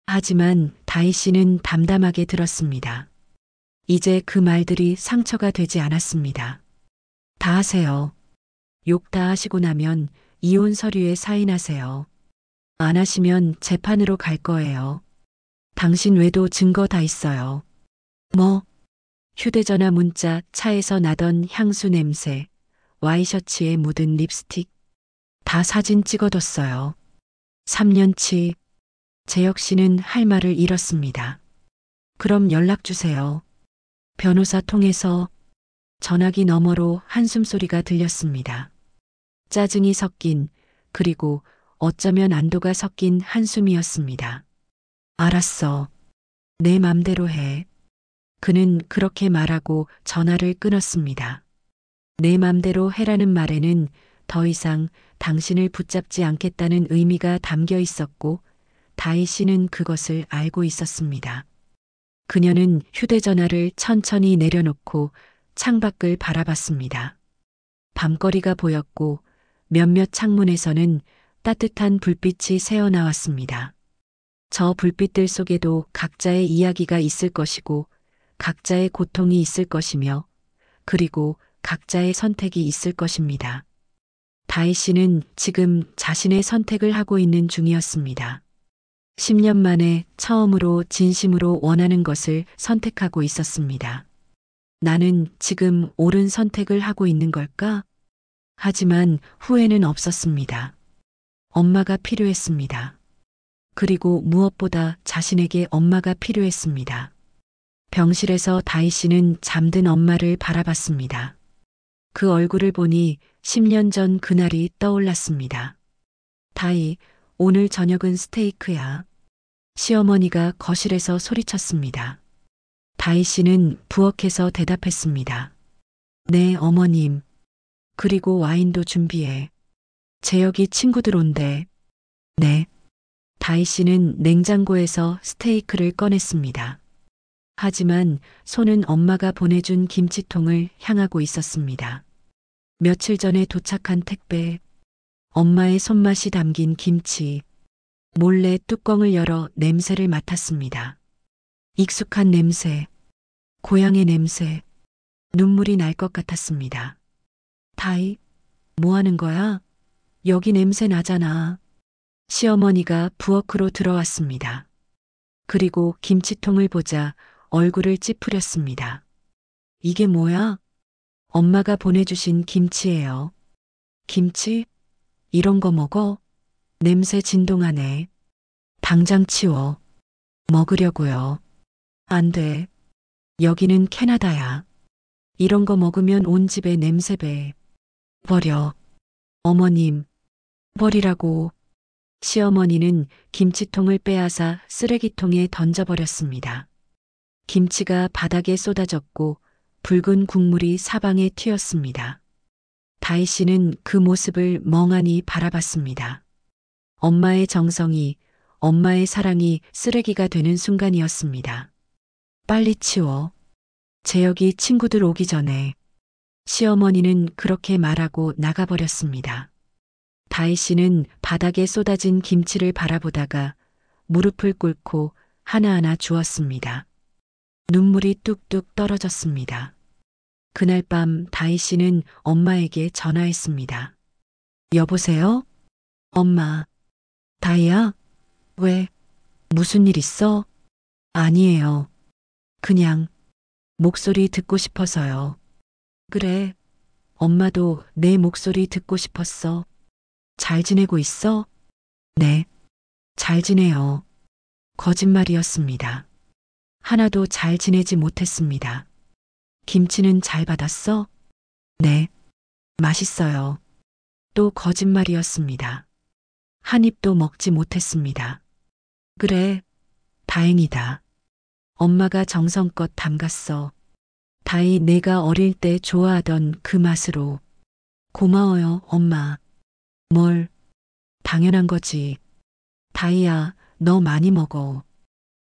하지만 다희 씨는 담담하게 들었습니다. 이제 그 말들이 상처가 되지 않았습니다. 다 하세요. 욕 다 하시고 나면 이혼 서류에 사인하세요. 안 하시면 재판으로 갈 거예요. 당신 외도 증거 다 있어요. 뭐? 휴대전화 문자, 차에서 나던 향수 냄새, 와이셔츠에 묻은 립스틱. 다 사진 찍어뒀어요. 3년치. 재혁 씨는 할 말을 잃었습니다. 그럼 연락 주세요. 변호사 통해서. 전화기 너머로 한숨소리가 들렸습니다. 짜증이 섞인, 그리고 어쩌면 안도가 섞인 한숨이었습니다. 알았어. 내 맘대로 해. 그는 그렇게 말하고 전화를 끊었습니다. 내 맘대로 해라는 말에는 더 이상 당신을 붙잡지 않겠다는 의미가 담겨 있었고, 다희 씨는 그것을 알고 있었습니다. 그녀는 휴대전화를 천천히 내려놓고 창밖을 바라봤습니다. 밤거리가 보였고 몇몇 창문에서는 따뜻한 불빛이 새어나왔습니다. 저 불빛들 속에도 각자의 이야기가 있을 것이고 각자의 고통이 있을 것이며 그리고 각자의 선택이 있을 것입니다. 다희 씨는 지금 자신의 선택을 하고 있는 중이었습니다. 10년 만에 처음으로 진심으로 원하는 것을 선택하고 있었습니다. 나는 지금 옳은 선택을 하고 있는 걸까? 하지만 후회는 없었습니다. 엄마가 필요했습니다. 그리고 무엇보다 자신에게 엄마가 필요했습니다. 병실에서 다희 씨는 잠든 엄마를 바라봤습니다. 그 얼굴을 보니 10년 전 그날이 떠올랐습니다. 다희, 오늘 저녁은 스테이크야. 시어머니가 거실에서 소리쳤습니다. 다희 씨는 부엌에서 대답했습니다. 네, 어머님. 그리고 와인도 준비해. 재혁이 친구들 온대. 네. 다희 씨는 냉장고에서 스테이크를 꺼냈습니다. 하지만 손은 엄마가 보내준 김치통을 향하고 있었습니다. 며칠 전에 도착한 택배, 엄마의 손맛이 담긴 김치, 몰래 뚜껑을 열어 냄새를 맡았습니다. 익숙한 냄새, 고향의 냄새, 눈물이 날 것 같았습니다. 다희, 뭐 하는 거야? 여기 냄새 나잖아. 시어머니가 부엌으로 들어왔습니다. 그리고 김치통을 보자 얼굴을 찌푸렸습니다. 이게 뭐야? 엄마가 보내주신 김치예요. 김치? 이런 거 먹어? 냄새 진동하네. 당장 치워. 먹으려고요. 안 돼. 여기는 캐나다야. 이런 거 먹으면 온 집에 냄새 배. 버려. 어머님, 버리라고. 시어머니는 김치통을 빼앗아 쓰레기통에 던져버렸습니다. 김치가 바닥에 쏟아졌고 붉은 국물이 사방에 튀었습니다. 다희 씨는 그 모습을 멍하니 바라봤습니다. 엄마의 정성이, 엄마의 사랑이 쓰레기가 되는 순간이었습니다. 빨리 치워. 재혁이 친구들 오기 전에. 시어머니는 그렇게 말하고 나가버렸습니다. 다희 씨는 바닥에 쏟아진 김치를 바라보다가 무릎을 꿇고 하나하나 주었습니다. 눈물이 뚝뚝 떨어졌습니다. 그날 밤 다희 씨는 엄마에게 전화했습니다. 여보세요? 엄마. 다희야? 왜? 무슨 일 있어? 아니에요. 그냥 목소리 듣고 싶어서요. 그래. 엄마도 내 목소리 듣고 싶었어. 잘 지내고 있어? 네. 잘 지내요. 거짓말이었습니다. 하나도 잘 지내지 못했습니다. 김치는 잘 받았어? 네. 맛있어요. 또 거짓말이었습니다. 한 입도 먹지 못했습니다. 그래, 다행이다. 엄마가 정성껏 담갔어. 다이 내가 어릴 때 좋아하던 그 맛으로. 고마워요, 엄마. 뭘, 당연한 거지. 다이야, 너 많이 먹어.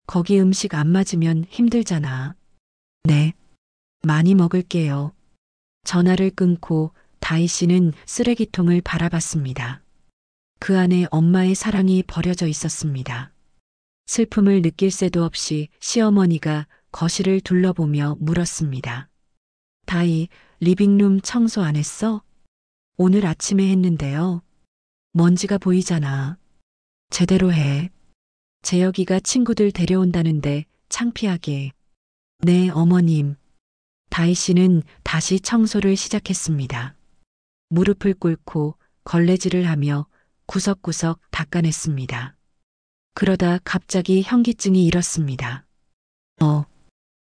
거기 음식 안 맞으면 힘들잖아. 네, 많이 먹을게요. 전화를 끊고 다이 씨는 쓰레기통을 바라봤습니다. 그 안에 엄마의 사랑이 버려져 있었습니다. 슬픔을 느낄 새도 없이 시어머니가 거실을 둘러보며 물었습니다. 다이, 리빙룸 청소 안 했어? 오늘 아침에 했는데요. 먼지가 보이잖아. 제대로 해. 재혁이가 친구들 데려온다는데 창피하게. 네, 어머님. 다희 씨는 다시 청소를 시작했습니다. 무릎을 꿇고 걸레질을 하며 구석구석 닦아냈습니다. 그러다 갑자기 현기증이 일었습니다.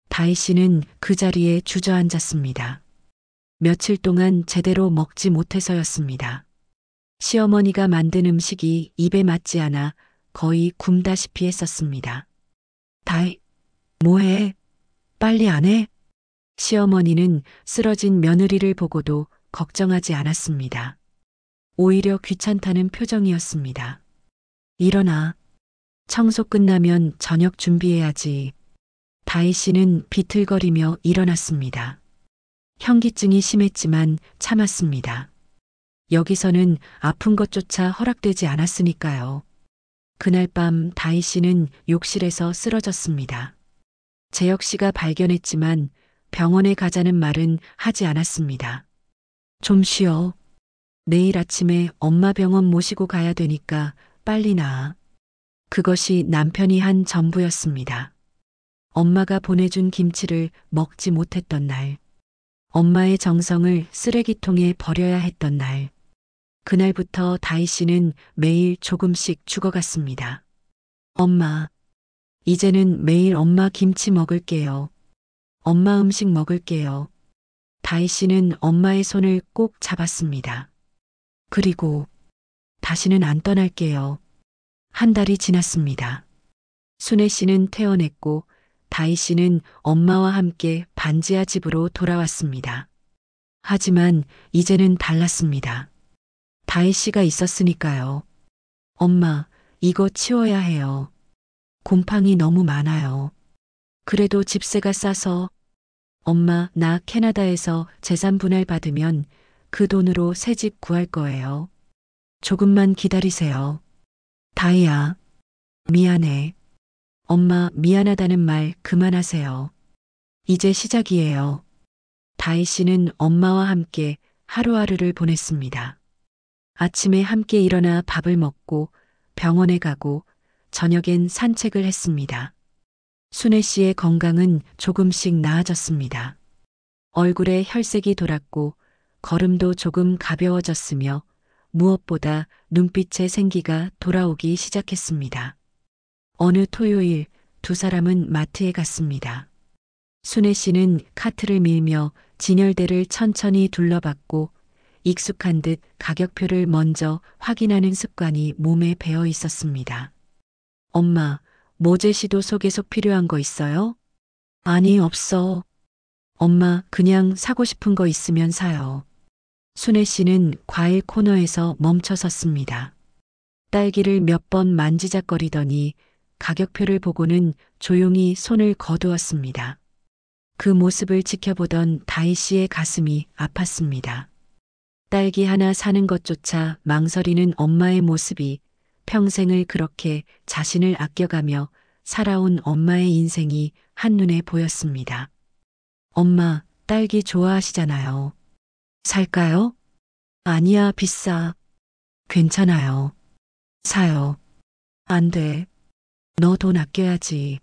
다희 씨는 그 자리에 주저앉았습니다. 며칠 동안 제대로 먹지 못해서였습니다. 시어머니가 만든 음식이 입에 맞지 않아 거의 굶다시피 했었습니다. 다희, 뭐해? 빨리 안 해? 시어머니는 쓰러진 며느리를 보고도 걱정하지 않았습니다. 오히려 귀찮다는 표정이었습니다. 일어나. 청소 끝나면 저녁 준비해야지. 다희 씨는 비틀거리며 일어났습니다. 현기증이 심했지만 참았습니다. 여기서는 아픈 것조차 허락되지 않았으니까요. 그날 밤 다희 씨는 욕실에서 쓰러졌습니다. 재혁 씨가 발견했지만 병원에 가자는 말은 하지 않았습니다. 좀 쉬어. 내일 아침에 엄마 병원 모시고 가야 되니까 빨리 나아. 그것이 남편이 한 전부였습니다. 엄마가 보내준 김치를 먹지 못했던 날. 엄마의 정성을 쓰레기통에 버려야 했던 날. 그날부터 다희 씨는 매일 조금씩 죽어갔습니다. 엄마, 이제는 매일 엄마 김치 먹을게요. 엄마 음식 먹을게요. 다희 씨는 엄마의 손을 꼭 잡았습니다. 그리고 다시는 안 떠날게요. 한 달이 지났습니다. 순애 씨는 퇴원했고 다희 씨는 엄마와 함께 반지하 집으로 돌아왔습니다. 하지만 이제는 달랐습니다. 다희 씨가 있었으니까요. 엄마, 이거 치워야 해요. 곰팡이 너무 많아요. 그래도 집세가 싸서. 엄마, 나 캐나다에서 재산 분할 받으면 그 돈으로 새 집 구할 거예요. 조금만 기다리세요. 다희야, 미안해. 엄마, 미안하다는 말 그만하세요. 이제 시작이에요. 다희 씨는 엄마와 함께 하루하루를 보냈습니다. 아침에 함께 일어나 밥을 먹고 병원에 가고 저녁엔 산책을 했습니다. 순애 씨의 건강은 조금씩 나아졌습니다. 얼굴에 혈색이 돌았고 걸음도 조금 가벼워졌으며 무엇보다 눈빛의 생기가 돌아오기 시작했습니다. 어느 토요일 두 사람은 마트에 갔습니다. 순애 씨는 카트를 밀며 진열대를 천천히 둘러봤고 익숙한 듯 가격표를 먼저 확인하는 습관이 몸에 배어 있었습니다. 엄마, 모제시도 속에속 필요한 거 있어요? 아니, 없어. 엄마, 그냥 사고 싶은 거 있으면 사요. 순애 씨는 과일 코너에서 멈춰 섰습니다. 딸기를 몇 번 만지작거리더니 가격표를 보고는 조용히 손을 거두었습니다. 그 모습을 지켜보던 다희 씨의 가슴이 아팠습니다. 딸기 하나 사는 것조차 망설이는 엄마의 모습이 평생을 그렇게 자신을 아껴가며 살아온 엄마의 인생이 한눈에 보였습니다. 엄마, 딸기 좋아하시잖아요. 살까요? 아니야, 비싸. 괜찮아요. 사요. 안 돼. 너 돈 아껴야지.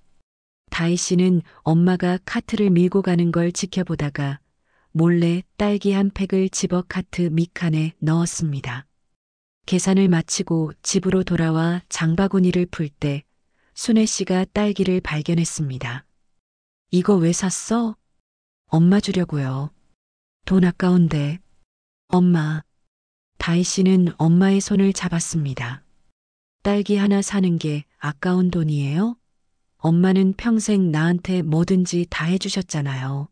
다희 씨는 엄마가 카트를 밀고 가는 걸 지켜보다가 몰래 딸기 한 팩을 집어 카트 밑칸에 넣었습니다. 계산을 마치고 집으로 돌아와 장바구니를 풀 때 순애 씨가 딸기를 발견했습니다. 이거 왜 샀어? 엄마 주려고요. 돈 아까운데. 엄마. 다희 씨는 엄마의 손을 잡았습니다. 딸기 하나 사는 게 아까운 돈이에요? 엄마는 평생 나한테 뭐든지 다 해주셨잖아요.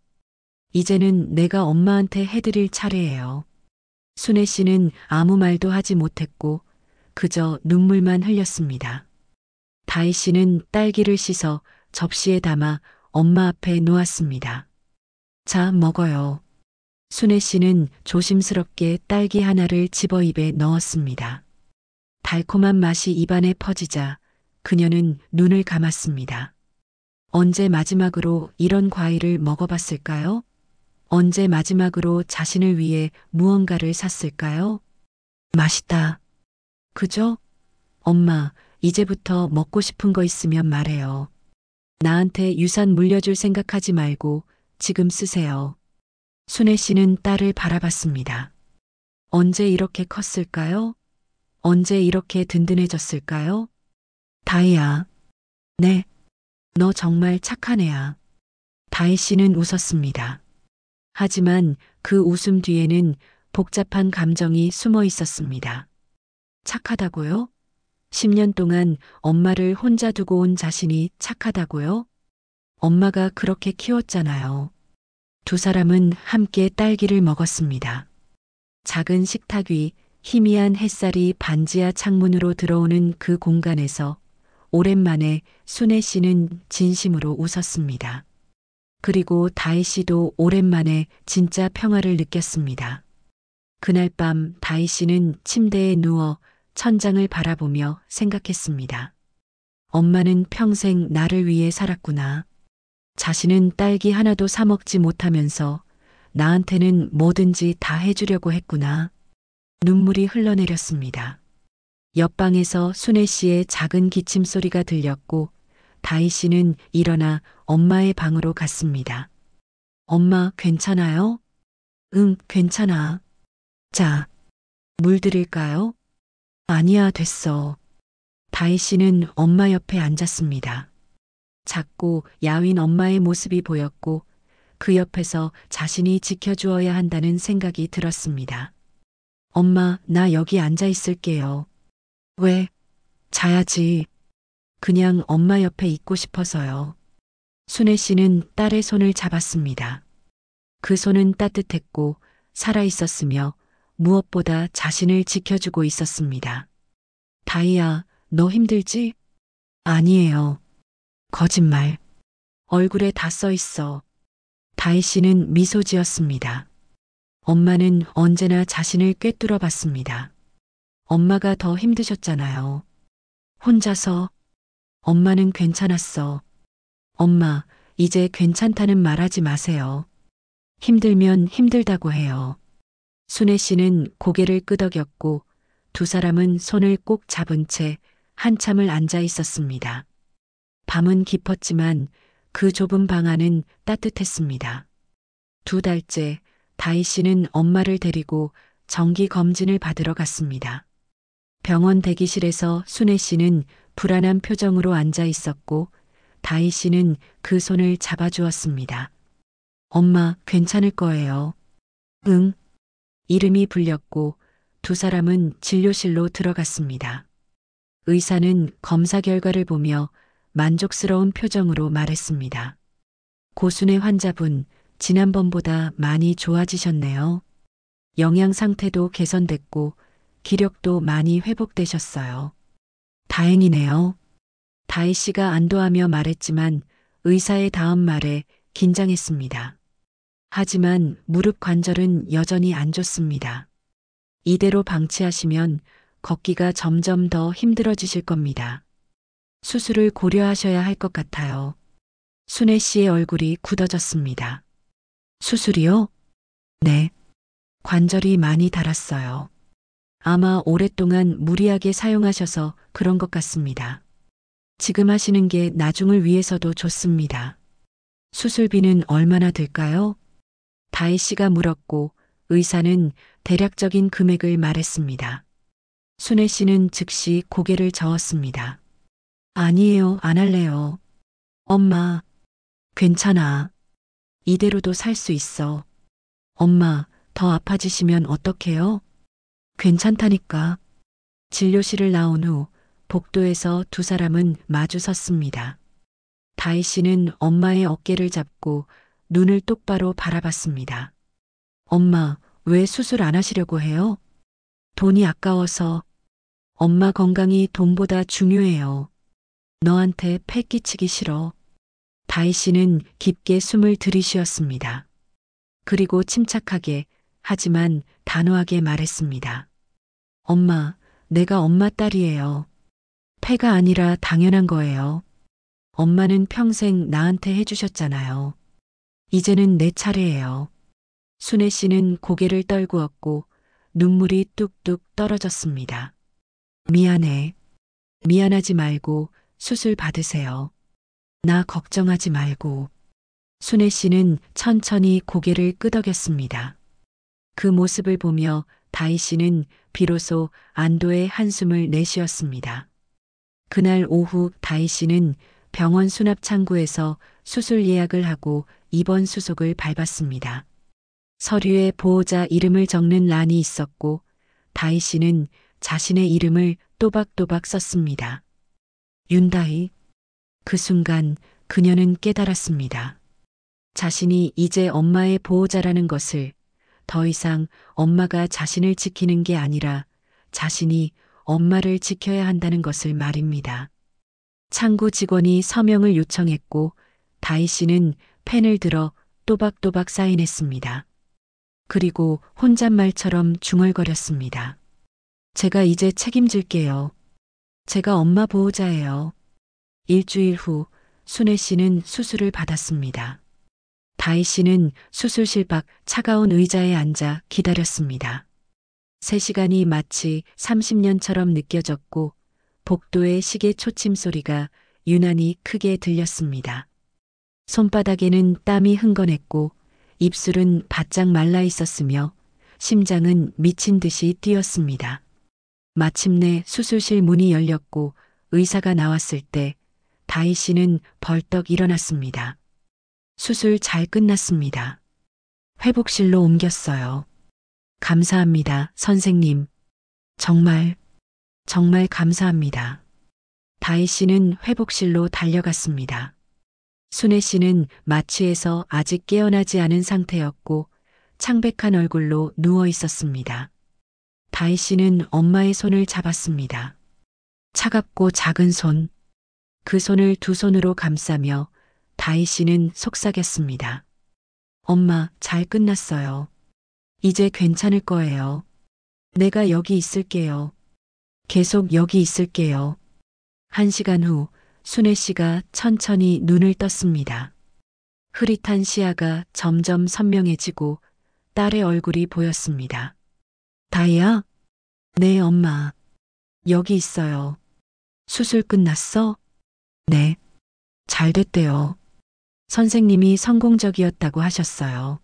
이제는 내가 엄마한테 해드릴 차례예요. 순애 씨는 아무 말도 하지 못했고 그저 눈물만 흘렸습니다. 다희 씨는 딸기를 씻어 접시에 담아 엄마 앞에 놓았습니다. 자, 먹어요. 순애 씨는 조심스럽게 딸기 하나를 집어 입에 넣었습니다. 달콤한 맛이 입안에 퍼지자 그녀는 눈을 감았습니다. 언제 마지막으로 이런 과일을 먹어봤을까요? 언제 마지막으로 자신을 위해 무언가를 샀을까요? 맛있다. 그죠? 엄마, 이제부터 먹고 싶은 거 있으면 말해요. 나한테 유산 물려줄 생각하지 말고 지금 쓰세요. 순애 씨는 딸을 바라봤습니다. 언제 이렇게 컸을까요? 언제 이렇게 든든해졌을까요? 다희야. 네. 너 정말 착한 애야. 다희 씨는 웃었습니다. 하지만 그 웃음 뒤에는 복잡한 감정이 숨어 있었습니다. 착하다고요? 10년 동안 엄마를 혼자 두고 온 자신이 착하다고요? 엄마가 그렇게 키웠잖아요. 두 사람은 함께 딸기를 먹었습니다. 작은 식탁 위 희미한 햇살이 반지하 창문으로 들어오는 그 공간에서 오랜만에 순애 씨는 진심으로 웃었습니다. 그리고 다희 씨도 오랜만에 진짜 평화를 느꼈습니다. 그날 밤 다희 씨는 침대에 누워 천장을 바라보며 생각했습니다. 엄마는 평생 나를 위해 살았구나. 자신은 딸기 하나도 사 먹지 못하면서 나한테는 뭐든지 다 해주려고 했구나. 눈물이 흘러내렸습니다. 옆방에서 순애 씨의 작은 기침 소리가 들렸고 다희 씨는 일어나 엄마의 방으로 갔습니다. 엄마, 괜찮아요? 응, 괜찮아. 자, 물 드릴까요? 아니야, 됐어. 다희 씨는 엄마 옆에 앉았습니다. 작고 야윈 엄마의 모습이 보였고 그 옆에서 자신이 지켜주어야 한다는 생각이 들었습니다. 엄마, 나 여기 앉아 있을게요. 왜? 자야지. 그냥 엄마 옆에 있고 싶어서요. 순애 씨는 딸의 손을 잡았습니다. 그 손은 따뜻했고 살아있었으며 무엇보다 자신을 지켜주고 있었습니다. 다희야, 너 힘들지? 아니에요. 거짓말. 얼굴에 다 써 있어. 다희 씨는 미소 지었습니다. 엄마는 언제나 자신을 꿰뚫어 봤습니다. 엄마가 더 힘드셨잖아요. 혼자서. 엄마는 괜찮았어. 엄마, 이제 괜찮다는 말하지 마세요. 힘들면 힘들다고 해요. 순애 씨는 고개를 끄덕였고 두 사람은 손을 꼭 잡은 채 한참을 앉아 있었습니다. 밤은 깊었지만 그 좁은 방 안은 따뜻했습니다. 2달째 다희 씨는 엄마를 데리고 정기 검진을 받으러 갔습니다. 병원 대기실에서 순애 씨는 불안한 표정으로 앉아 있었고 다희 씨는 그 손을 잡아주었습니다. 엄마, 괜찮을 거예요. 응. 이름이 불렸고 두 사람은 진료실로 들어갔습니다. 의사는 검사 결과를 보며 만족스러운 표정으로 말했습니다. 고순의 환자분, 지난번보다 많이 좋아지셨네요. 영양 상태도 개선됐고 기력도 많이 회복되셨어요. 다행이네요. 다희 씨가 안도하며 말했지만 의사의 다음 말에 긴장했습니다. 하지만 무릎 관절은 여전히 안 좋습니다. 이대로 방치하시면 걷기가 점점 더 힘들어지실 겁니다. 수술을 고려하셔야 할 것 같아요. 순애 씨의 얼굴이 굳어졌습니다. 수술이요? 네. 관절이 많이 닳았어요. 아마 오랫동안 무리하게 사용하셔서 그런 것 같습니다. 지금 하시는 게 나중을 위해서도 좋습니다. 수술비는 얼마나 들까요? 다희 씨가 물었고 의사는 대략적인 금액을 말했습니다. 순애 씨는 즉시 고개를 저었습니다. 아니에요, 안 할래요. 엄마, 괜찮아. 이대로도 살 수 있어. 엄마, 더 아파지시면 어떡해요? 괜찮다니까. 진료실을 나온 후 복도에서 두 사람은 마주 섰습니다. 다희 씨는 엄마의 어깨를 잡고 눈을 똑바로 바라봤습니다. 엄마, 왜 수술 안 하시려고 해요? 돈이 아까워서. 엄마 건강이 돈보다 중요해요. 너한테 패 끼치기 싫어. 다희 씨는 깊게 숨을 들이쉬었습니다. 그리고 침착하게 하지만 단호하게 말했습니다. 엄마, 내가 엄마 딸이에요. 패가 아니라 당연한 거예요. 엄마는 평생 나한테 해주셨잖아요. 이제는 내 차례예요. 순애 씨는 고개를 떨구었고 눈물이 뚝뚝 떨어졌습니다. 미안해. 미안하지 말고 수술 받으세요. 나 걱정하지 말고. 순애 씨는 천천히 고개를 끄덕였습니다. 그 모습을 보며 다희 씨는 비로소 안도의 한숨을 내쉬었습니다. 그날 오후 다희 씨는 병원 수납 창구에서 수술 예약을 하고 입원 수속을 밟았습니다. 서류에 보호자 이름을 적는 란이 있었고 다희 씨는 자신의 이름을 또박또박 썼습니다. 윤다희. 그 순간 그녀는 깨달았습니다. 자신이 이제 엄마의 보호자라는 것을, 더 이상 엄마가 자신을 지키는 게 아니라 자신이 엄마를 지켜야 한다는 것을 말입니다. 창구 직원이 서명을 요청했고 다희 씨는 펜을 들어 또박또박 사인했습니다. 그리고 혼잣말처럼 중얼거렸습니다. 제가 이제 책임질게요. 제가 엄마 보호자예요. 일주일 후 순애 씨는 수술을 받았습니다. 다희 씨는 수술실 밖 차가운 의자에 앉아 기다렸습니다. 3시간이 마치 30년처럼 느껴졌고 복도의 시계 초침 소리가 유난히 크게 들렸습니다. 손바닥에는 땀이 흥건했고 입술은 바짝 말라 있었으며 심장은 미친 듯이 뛰었습니다. 마침내 수술실 문이 열렸고 의사가 나왔을 때 다희 씨는 벌떡 일어났습니다. 수술 잘 끝났습니다. 회복실로 옮겼어요. 감사합니다, 선생님. 정말 감사합니다. 다희 씨는 회복실로 달려갔습니다. 순애 씨는 마취에서 아직 깨어나지 않은 상태였고 창백한 얼굴로 누워 있었습니다. 다희 씨는 엄마의 손을 잡았습니다. 차갑고 작은 손. 그 손을 두 손으로 감싸며 다희 씨는 속삭였습니다. 엄마, 잘 끝났어요. 이제 괜찮을 거예요. 내가 여기 있을게요. 계속 여기 있을게요. 1시간 후 순애 씨가 천천히 눈을 떴습니다. 흐릿한 시야가 점점 선명해지고 딸의 얼굴이 보였습니다. 다희야? 네, 엄마. 여기 있어요. 수술 끝났어? 네. 잘 됐대요. 선생님이 성공적이었다고 하셨어요.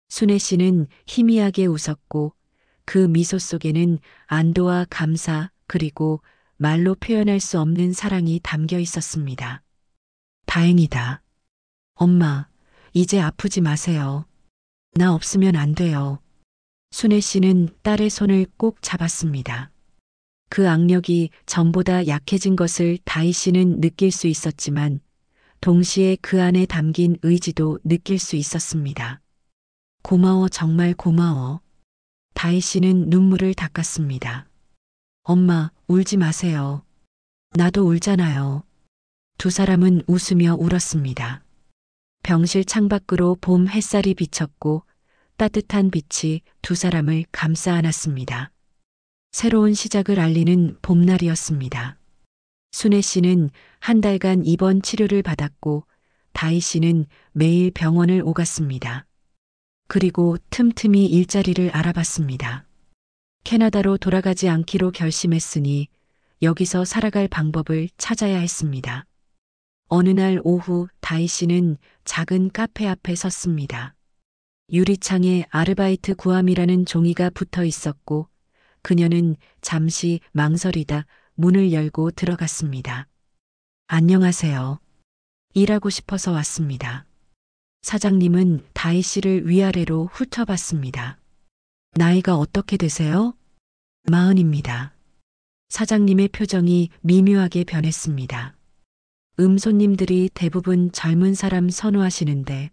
순애 씨는 희미하게 웃었고 그 미소 속에는 안도와 감사 그리고 말로 표현할 수 없는 사랑이 담겨 있었습니다. 다행이다. 엄마, 이제 아프지 마세요. 나 없으면 안 돼요. 순애 씨는 딸의 손을 꼭 잡았습니다. 그 악력이 전보다 약해진 것을 다희 씨는 느낄 수 있었지만 동시에 그 안에 담긴 의지도 느낄 수 있었습니다. 고마워, 정말 고마워. 다희 씨는 눈물을 닦았습니다. 엄마, 울지 마세요. 나도 울잖아요. 두 사람은 웃으며 울었습니다. 병실 창밖으로 봄 햇살이 비쳤고 따뜻한 빛이 두 사람을 감싸 안았습니다. 새로운 시작을 알리는 봄날이었습니다. 순애 씨는 한 달간 입원 치료를 받았고 다희 씨는 매일 병원을 오갔습니다. 그리고 틈틈이 일자리를 알아봤습니다. 캐나다로 돌아가지 않기로 결심했으니 여기서 살아갈 방법을 찾아야 했습니다. 어느 날 오후 다희 씨는 작은 카페 앞에 섰습니다. 유리창에 아르바이트 구함이라는 종이가 붙어 있었고 그녀는 잠시 망설이다 문을 열고 들어갔습니다. 안녕하세요. 일하고 싶어서 왔습니다. 사장님은 다희 씨를 위아래로 훑어봤습니다. 나이가 어떻게 되세요? 40입니다. 사장님의 표정이 미묘하게 변했습니다. 손님들이 대부분 젊은 사람 선호하시는데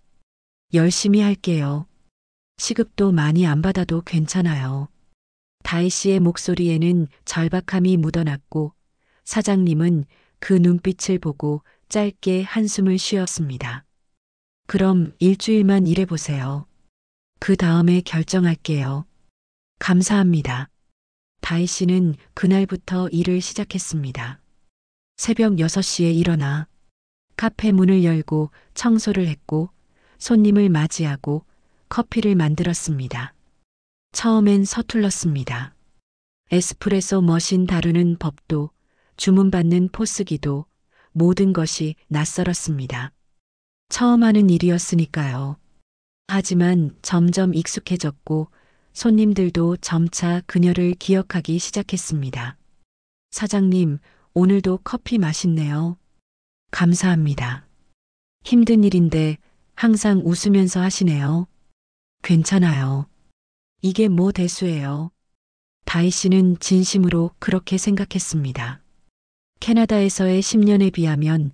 열심히 할게요. 시급도 많이 안 받아도 괜찮아요. 다희 씨의 목소리에는 절박함이 묻어났고 사장님은 그 눈빛을 보고 짧게 한숨을 쉬었습니다. 그럼 일주일만 일해보세요. 그 다음에 결정할게요. 감사합니다. 다희 씨는 그날부터 일을 시작했습니다. 새벽 6시에 일어나 카페 문을 열고 청소를 했고 손님을 맞이하고 커피를 만들었습니다. 처음엔 서툴렀습니다. 에스프레소 머신 다루는 법도 주문받는 포스기도 모든 것이 낯설었습니다. 처음 하는 일이었으니까요. 하지만 점점 익숙해졌고 손님들도 점차 그녀를 기억하기 시작했습니다. 사장님, 오늘도 커피 맛있네요. 감사합니다. 힘든 일인데 항상 웃으면서 하시네요. 괜찮아요. 이게 뭐 대수예요. 다희 씨는 진심으로 그렇게 생각했습니다. 캐나다에서의 10년에 비하면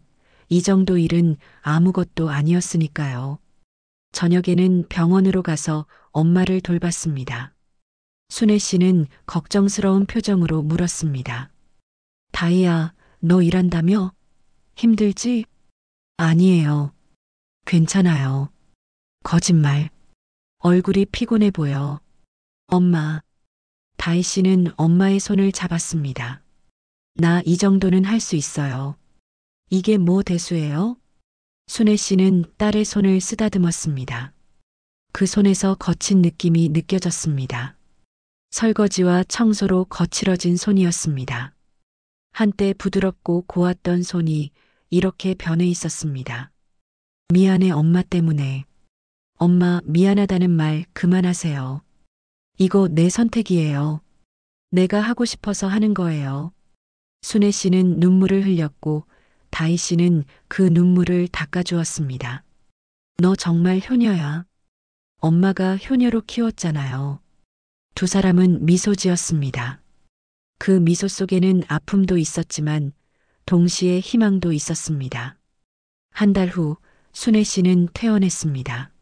이 정도 일은 아무것도 아니었으니까요. 저녁에는 병원으로 가서 엄마를 돌봤습니다. 순애 씨는 걱정스러운 표정으로 물었습니다. 다희야, 너 일한다며? 힘들지? 아니에요. 괜찮아요. 거짓말. 얼굴이 피곤해 보여. 엄마. 다희 씨는 엄마의 손을 잡았습니다. 나 이 정도는 할 수 있어요. 이게 뭐 대수예요? 순애 씨는 딸의 손을 쓰다듬었습니다. 그 손에서 거친 느낌이 느껴졌습니다. 설거지와 청소로 거칠어진 손이었습니다. 한때 부드럽고 고왔던 손이 이렇게 변해 있었습니다. 미안해 엄마 때문에. 엄마 미안하다는 말 그만하세요. 이거 내 선택이에요. 내가 하고 싶어서 하는 거예요. 순애 씨는 눈물을 흘렸고 다희 씨는 그 눈물을 닦아주었습니다. 너 정말 효녀야. 엄마가 효녀로 키웠잖아요. 두 사람은 미소 지었습니다. 그 미소 속에는 아픔도 있었지만 동시에 희망도 있었습니다. 한 달 후 순애 씨는 퇴원했습니다.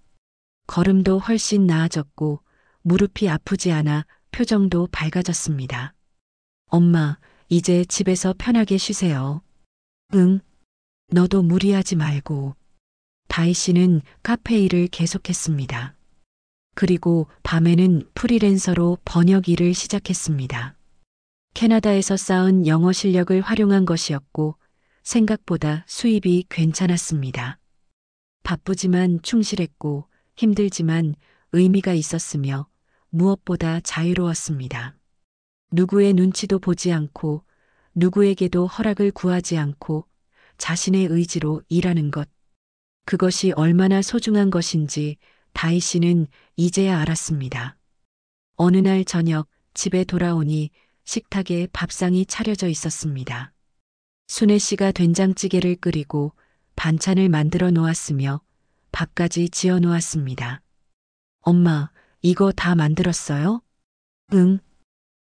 걸음도 훨씬 나아졌고 무릎이 아프지 않아 표정도 밝아졌습니다. 엄마, 이제 집에서 편하게 쉬세요. 응. 너도 무리하지 말고. 다희 씨는 카페 일을 계속했습니다. 그리고 밤에는 프리랜서로 번역 일을 시작했습니다. 캐나다에서 쌓은 영어 실력을 활용한 것이었고 생각보다 수입이 괜찮았습니다. 바쁘지만 충실했고 힘들지만 의미가 있었으며 무엇보다 자유로웠습니다. 누구의 눈치도 보지 않고 누구에게도 허락을 구하지 않고 자신의 의지로 일하는 것. 그것이 얼마나 소중한 것인지 다희 씨는 이제야 알았습니다. 어느 날 저녁 집에 돌아오니 식탁에 밥상이 차려져 있었습니다. 순애 씨가 된장찌개를 끓이고 반찬을 만들어 놓았으며 밥까지 지어 놓았습니다. 엄마, 이거 다 만들었어요? 응.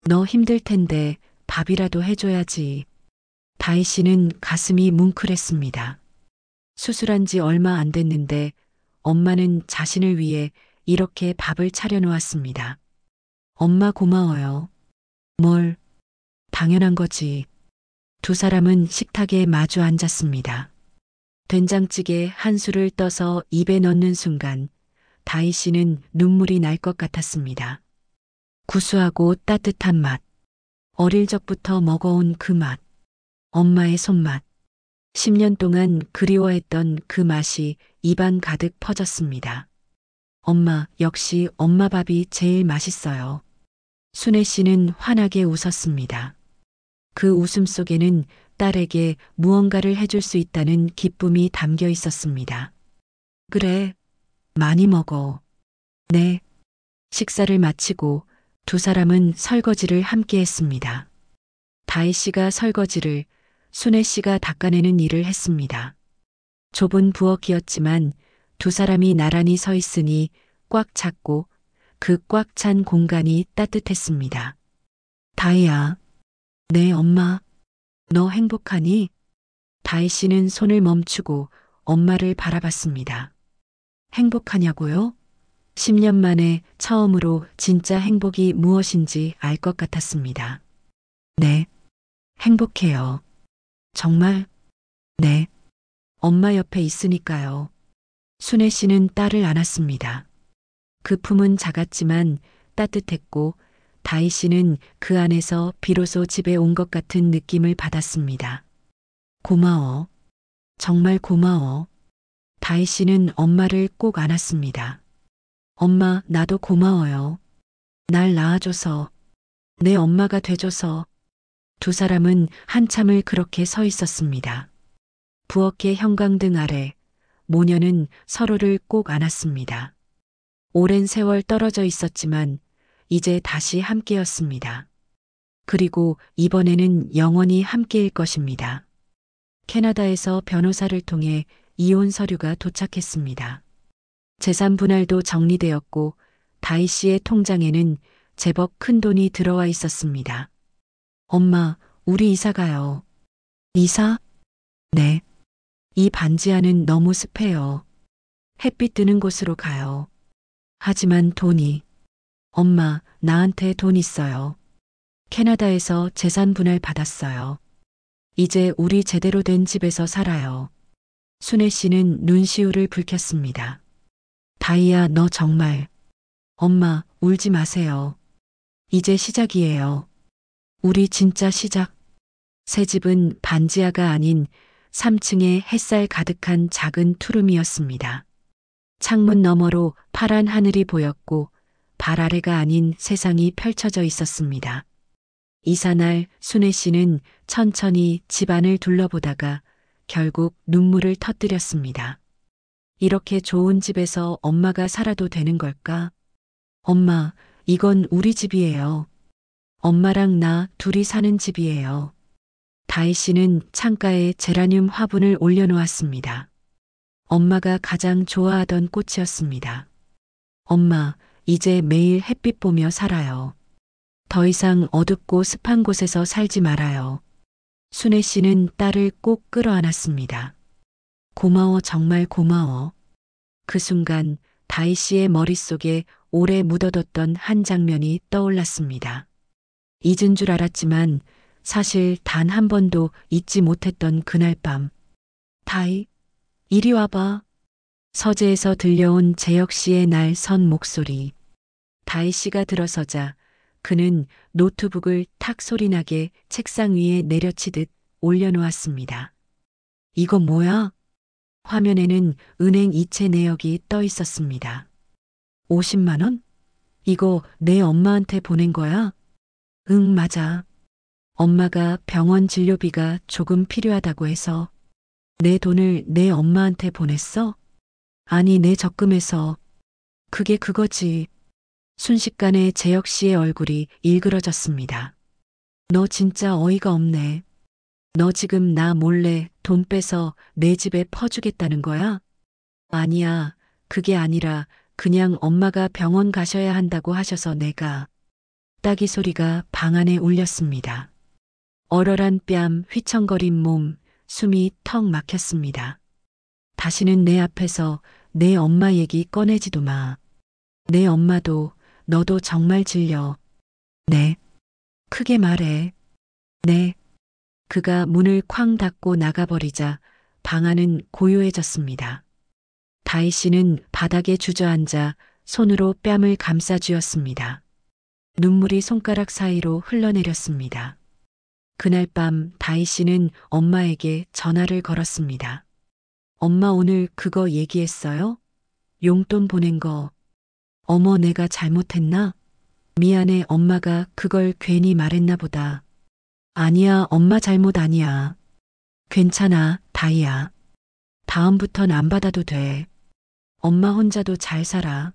너 힘들 텐데 밥이라도 해줘야지. 다희 씨는 가슴이 뭉클했습니다. 수술한 지 얼마 안 됐는데 엄마는 자신을 위해 이렇게 밥을 차려 놓았습니다. 엄마 고마워요. 뭘? 당연한 거지. 두 사람은 식탁에 마주 앉았습니다. 된장찌개 한 술을 떠서 입에 넣는 순간 다희 씨는 눈물이 날 것 같았습니다. 구수하고 따뜻한 맛. 어릴 적부터 먹어온 그 맛. 엄마의 손맛. 10년 동안 그리워했던 그 맛이 입안 가득 퍼졌습니다. 엄마, 역시 엄마 밥이 제일 맛있어요. 순애 씨는 환하게 웃었습니다. 그 웃음 속에는 딸에게 무언가를 해줄 수 있다는 기쁨이 담겨 있었습니다. 그래, 많이 먹어. 네. 식사를 마치고 두 사람은 설거지를 함께 했습니다. 다희 씨가 설거지를, 순애 씨가 닦아내는 일을 했습니다. 좁은 부엌이었지만 두 사람이 나란히 서 있으니 꽉 찼고 그 꽉 찬 공간이 따뜻했습니다. 다희야, 내 엄마, 너 행복하니? 다희 씨는 손을 멈추고 엄마를 바라봤습니다. 행복하냐고요? 10년 만에 처음으로 진짜 행복이 무엇인지 알 것 같았습니다. 네, 행복해요. 정말? 네, 엄마 옆에 있으니까요. 순애 씨는 딸을 안았습니다. 그 품은 작았지만 따뜻했고 다희 씨는 그 안에서 비로소 집에 온 것 같은 느낌을 받았습니다. 고마워. 정말 고마워. 다희 씨는 엄마를 꼭 안았습니다. 엄마, 나도 고마워요. 날 낳아줘서, 내 엄마가 돼줘서. 두 사람은 한참을 그렇게 서 있었습니다. 부엌의 형광등 아래 모녀는 서로를 꼭 안았습니다. 오랜 세월 떨어져 있었지만 이제 다시 함께였습니다. 그리고 이번에는 영원히 함께일 것입니다. 캐나다에서 변호사를 통해 이혼 서류가 도착했습니다. 재산 분할도 정리되었고 다희 씨의 통장에는 제법 큰 돈이 들어와 있었습니다. 엄마, 우리 이사 가요. 이사? 네. 이 반지 안은 너무 습해요. 햇빛 드는 곳으로 가요. 하지만 돈이. 엄마, 나한테 돈 있어요. 캐나다에서 재산 분할 받았어요. 이제 우리 제대로 된 집에서 살아요. 순애 씨는 눈시울을 붉혔습니다. 다희야, 너 정말. 엄마, 울지 마세요. 이제 시작이에요. 우리 진짜 시작. 새 집은 반지하가 아닌 3층의 햇살 가득한 작은 투룸이었습니다. 창문 너머로 파란 하늘이 보였고 발 아래가 아닌 세상이 펼쳐져 있었습니다. 이사날 순애 씨는 천천히 집안을 둘러보다가 결국 눈물을 터뜨렸습니다. 이렇게 좋은 집에서 엄마가 살아도 되는 걸까? 엄마, 이건 우리 집이에요. 엄마랑 나 둘이 사는 집이에요. 다희 씨는 창가에 제라늄 화분을 올려놓았습니다. 엄마가 가장 좋아하던 꽃이었습니다. 엄마, 이제 매일 햇빛 보며 살아요. 더 이상 어둡고 습한 곳에서 살지 말아요. 순애 씨는 딸을 꼭 끌어안았습니다. 고마워, 정말 고마워. 그 순간 다희 씨의 머릿속에 오래 묻어뒀던 한 장면이 떠올랐습니다. 잊은 줄 알았지만 사실 단 한 번도 잊지 못했던 그날 밤. 다희, 이리 와봐. 서재에서 들려온 재혁 씨의 날 선 목소리. 다희 씨가 들어서자 그는 노트북을 탁 소리나게 책상 위에 내려치듯 올려놓았습니다. 이거 뭐야? 화면에는 은행 이체 내역이 떠 있었습니다. 50만 원? 이거 내 엄마한테 보낸 거야? 응, 맞아. 엄마가 병원 진료비가 조금 필요하다고 해서 내 돈을 내 엄마한테 보냈어? 아니, 내 적금에서. 그게 그거지. 순식간에 재혁 씨의 얼굴이 일그러졌습니다. 너 진짜 어이가 없네. 너 지금 나 몰래 돈 빼서 내 집에 퍼주겠다는 거야? 아니야. 그게 아니라 그냥 엄마가 병원 가셔야 한다고 하셔서 내가. 따기 소리가 방 안에 울렸습니다. 얼얼한 뺨, 휘청거린 몸, 숨이 턱 막혔습니다. 다시는 내 앞에서 내 엄마 얘기 꺼내지도 마. 내 엄마도 너도 정말 질려. 네. 크게 말해. 네. 그가 문을 쾅 닫고 나가버리자 방 안은 고요해졌습니다. 다희 씨는 바닥에 주저앉아 손으로 뺨을 감싸 쥐었습니다. 눈물이 손가락 사이로 흘러내렸습니다. 그날 밤 다희 씨는 엄마에게 전화를 걸었습니다. 엄마, 오늘 그거 얘기했어요? 용돈 보낸 거. 어머, 내가 잘못했나? 미안해, 엄마가 그걸 괜히 말했나 보다. 아니야, 엄마 잘못 아니야. 괜찮아, 다희야. 다음부턴 안 받아도 돼. 엄마 혼자도 잘 살아.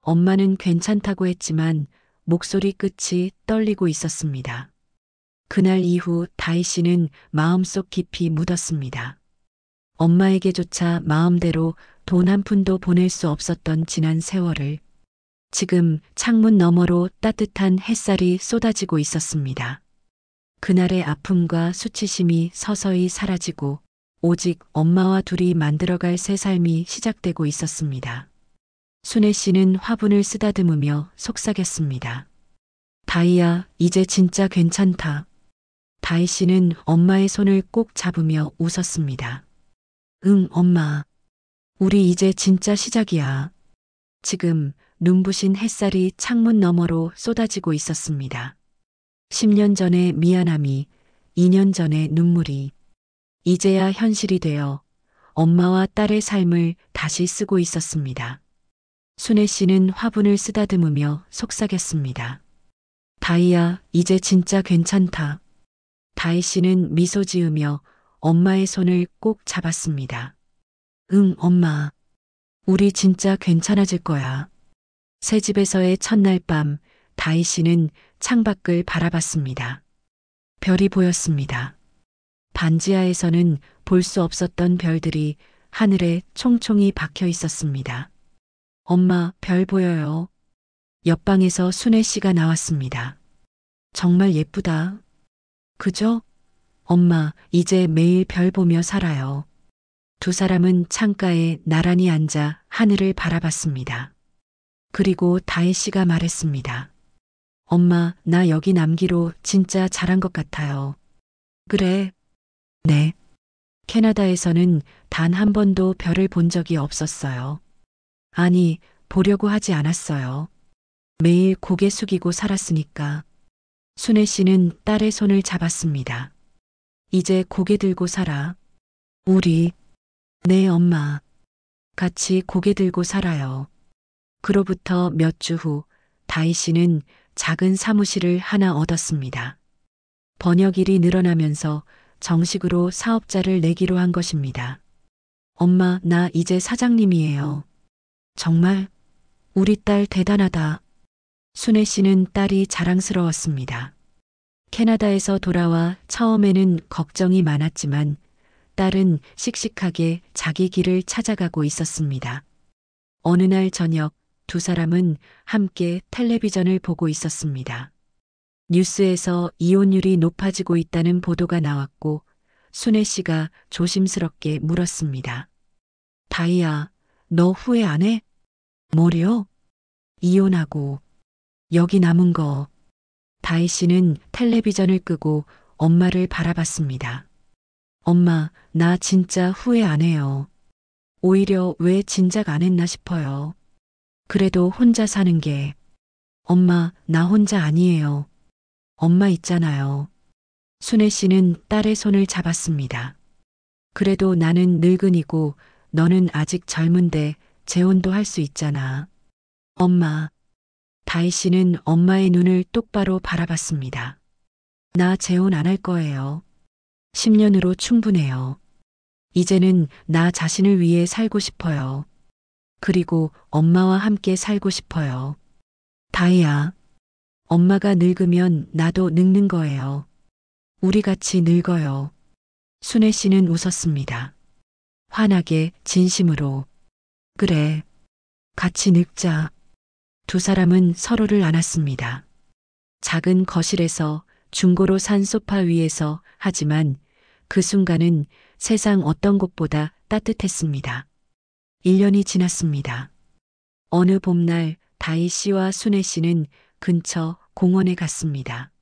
엄마는 괜찮다고 했지만 목소리 끝이 떨리고 있었습니다. 그날 이후 다희 씨는 마음속 깊이 묻었습니다. 엄마에게조차 마음대로 돈 한 푼도 보낼 수 없었던 지난 세월을 지금 창문 너머로 따뜻한 햇살이 쏟아지고 있었습니다. 그날의 아픔과 수치심이 서서히 사라지고 오직 엄마와 둘이 만들어갈 새 삶이 시작되고 있었습니다. 순애 씨는 화분을 쓰다듬으며 속삭였습니다. 다희야, 이제 진짜 괜찮다. 다희 씨는 엄마의 손을 꼭 잡으며 웃었습니다. 응, 엄마. 우리 이제 진짜 시작이야. 지금 눈부신 햇살이 창문 너머로 쏟아지고 있었습니다. 10년 전의 미안함이, 2년 전의 눈물이, 이제야 현실이 되어 엄마와 딸의 삶을 다시 쓰고 있었습니다. 순애 씨는 화분을 쓰다듬으며 속삭였습니다. 다희야, 이제 진짜 괜찮다. 다희 씨는 미소 지으며 엄마의 손을 꼭 잡았습니다. 응, 엄마. 우리 진짜 괜찮아질 거야. 새 집에서의 첫날 밤, 다희 씨는 창밖을 바라봤습니다. 별이 보였습니다. 반지하에서는 볼 수 없었던 별들이 하늘에 총총히 박혀 있었습니다. 엄마, 별 보여요. 옆방에서 순애 씨가 나왔습니다. 정말 예쁘다. 그죠? 엄마, 이제 매일 별 보며 살아요. 두 사람은 창가에 나란히 앉아 하늘을 바라봤습니다. 그리고 다혜 씨가 말했습니다. 엄마, 나 여기 남기로 진짜 잘한 것 같아요. 그래. 네. 캐나다에서는 단 한 번도 별을 본 적이 없었어요. 아니, 보려고 하지 않았어요. 매일 고개 숙이고 살았으니까. 순애 씨는 딸의 손을 잡았습니다. 이제 고개 들고 살아. 우리. 네, 엄마. 같이 고개 들고 살아요. 그로부터 몇 주 후, 다희 씨는 작은 사무실을 하나 얻었습니다. 번역일이 늘어나면서 정식으로 사업자를 내기로 한 것입니다. 엄마, 나 이제 사장님이에요. 정말? 우리 딸 대단하다. 순애 씨는 딸이 자랑스러웠습니다. 캐나다에서 돌아와 처음에는 걱정이 많았지만 딸은 씩씩하게 자기 길을 찾아가고 있었습니다. 어느 날 저녁 두 사람은 함께 텔레비전을 보고 있었습니다. 뉴스에서 이혼율이 높아지고 있다는 보도가 나왔고 순애 씨가 조심스럽게 물었습니다. 다희야, 너 후회 안 해? 뭐려? 이혼하고 여기 남은 거. 다희 씨는 텔레비전을 끄고 엄마를 바라봤습니다. 엄마, 나 진짜 후회 안 해요. 오히려 왜 진작 안 했나 싶어요. 그래도 혼자 사는 게. 엄마, 나 혼자 아니에요. 엄마 있잖아요. 순애 씨는 딸의 손을 잡았습니다. 그래도 나는 늙은이고 너는 아직 젊은데 재혼도 할 수 있잖아. 엄마. 다희 씨는 엄마의 눈을 똑바로 바라봤습니다. 나 재혼 안 할 거예요. 10년으로 충분해요. 이제는 나 자신을 위해 살고 싶어요. 그리고 엄마와 함께 살고 싶어요. 다희야, 엄마가 늙으면 나도 늙는 거예요. 우리 같이 늙어요. 순애 씨는 웃었습니다. 환하게 진심으로. 그래, 같이 늙자. 두 사람은 서로를 안았습니다. 작은 거실에서 중고로 산 소파 위에서 하지만 그 순간은 세상 어떤 곳보다 따뜻했습니다. 1년이 지났습니다. 어느 봄날 다희 씨와 순애 씨는 근처 공원에 갔습니다.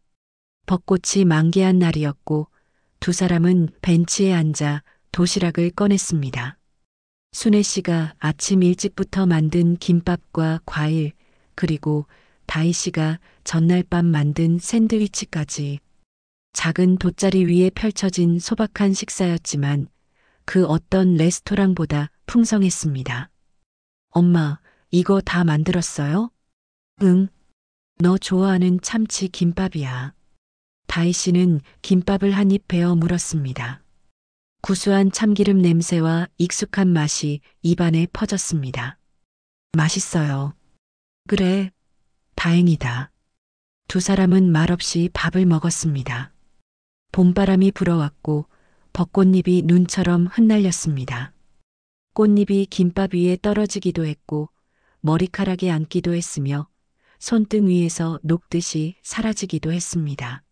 벚꽃이 만개한 날이었고 두 사람은 벤치에 앉아 도시락을 꺼냈습니다. 순애 씨가 아침 일찍부터 만든 김밥과 과일, 그리고 다희 씨가 전날 밤 만든 샌드위치까지. 작은 돗자리 위에 펼쳐진 소박한 식사였지만 그 어떤 레스토랑보다 풍성했습니다. 엄마, 이거 다 만들었어요? 응. 너 좋아하는 참치 김밥이야. 다희 씨는 김밥을 한 입 베어 물었습니다. 구수한 참기름 냄새와 익숙한 맛이 입안에 퍼졌습니다. 맛있어요. 그래, 다행이다. 두 사람은 말없이 밥을 먹었습니다. 봄바람이 불어왔고 벚꽃잎이 눈처럼 흩날렸습니다. 꽃잎이 김밥 위에 떨어지기도 했고 머리카락에 앉기도 했으며 손등 위에서 녹듯이 사라지기도 했습니다.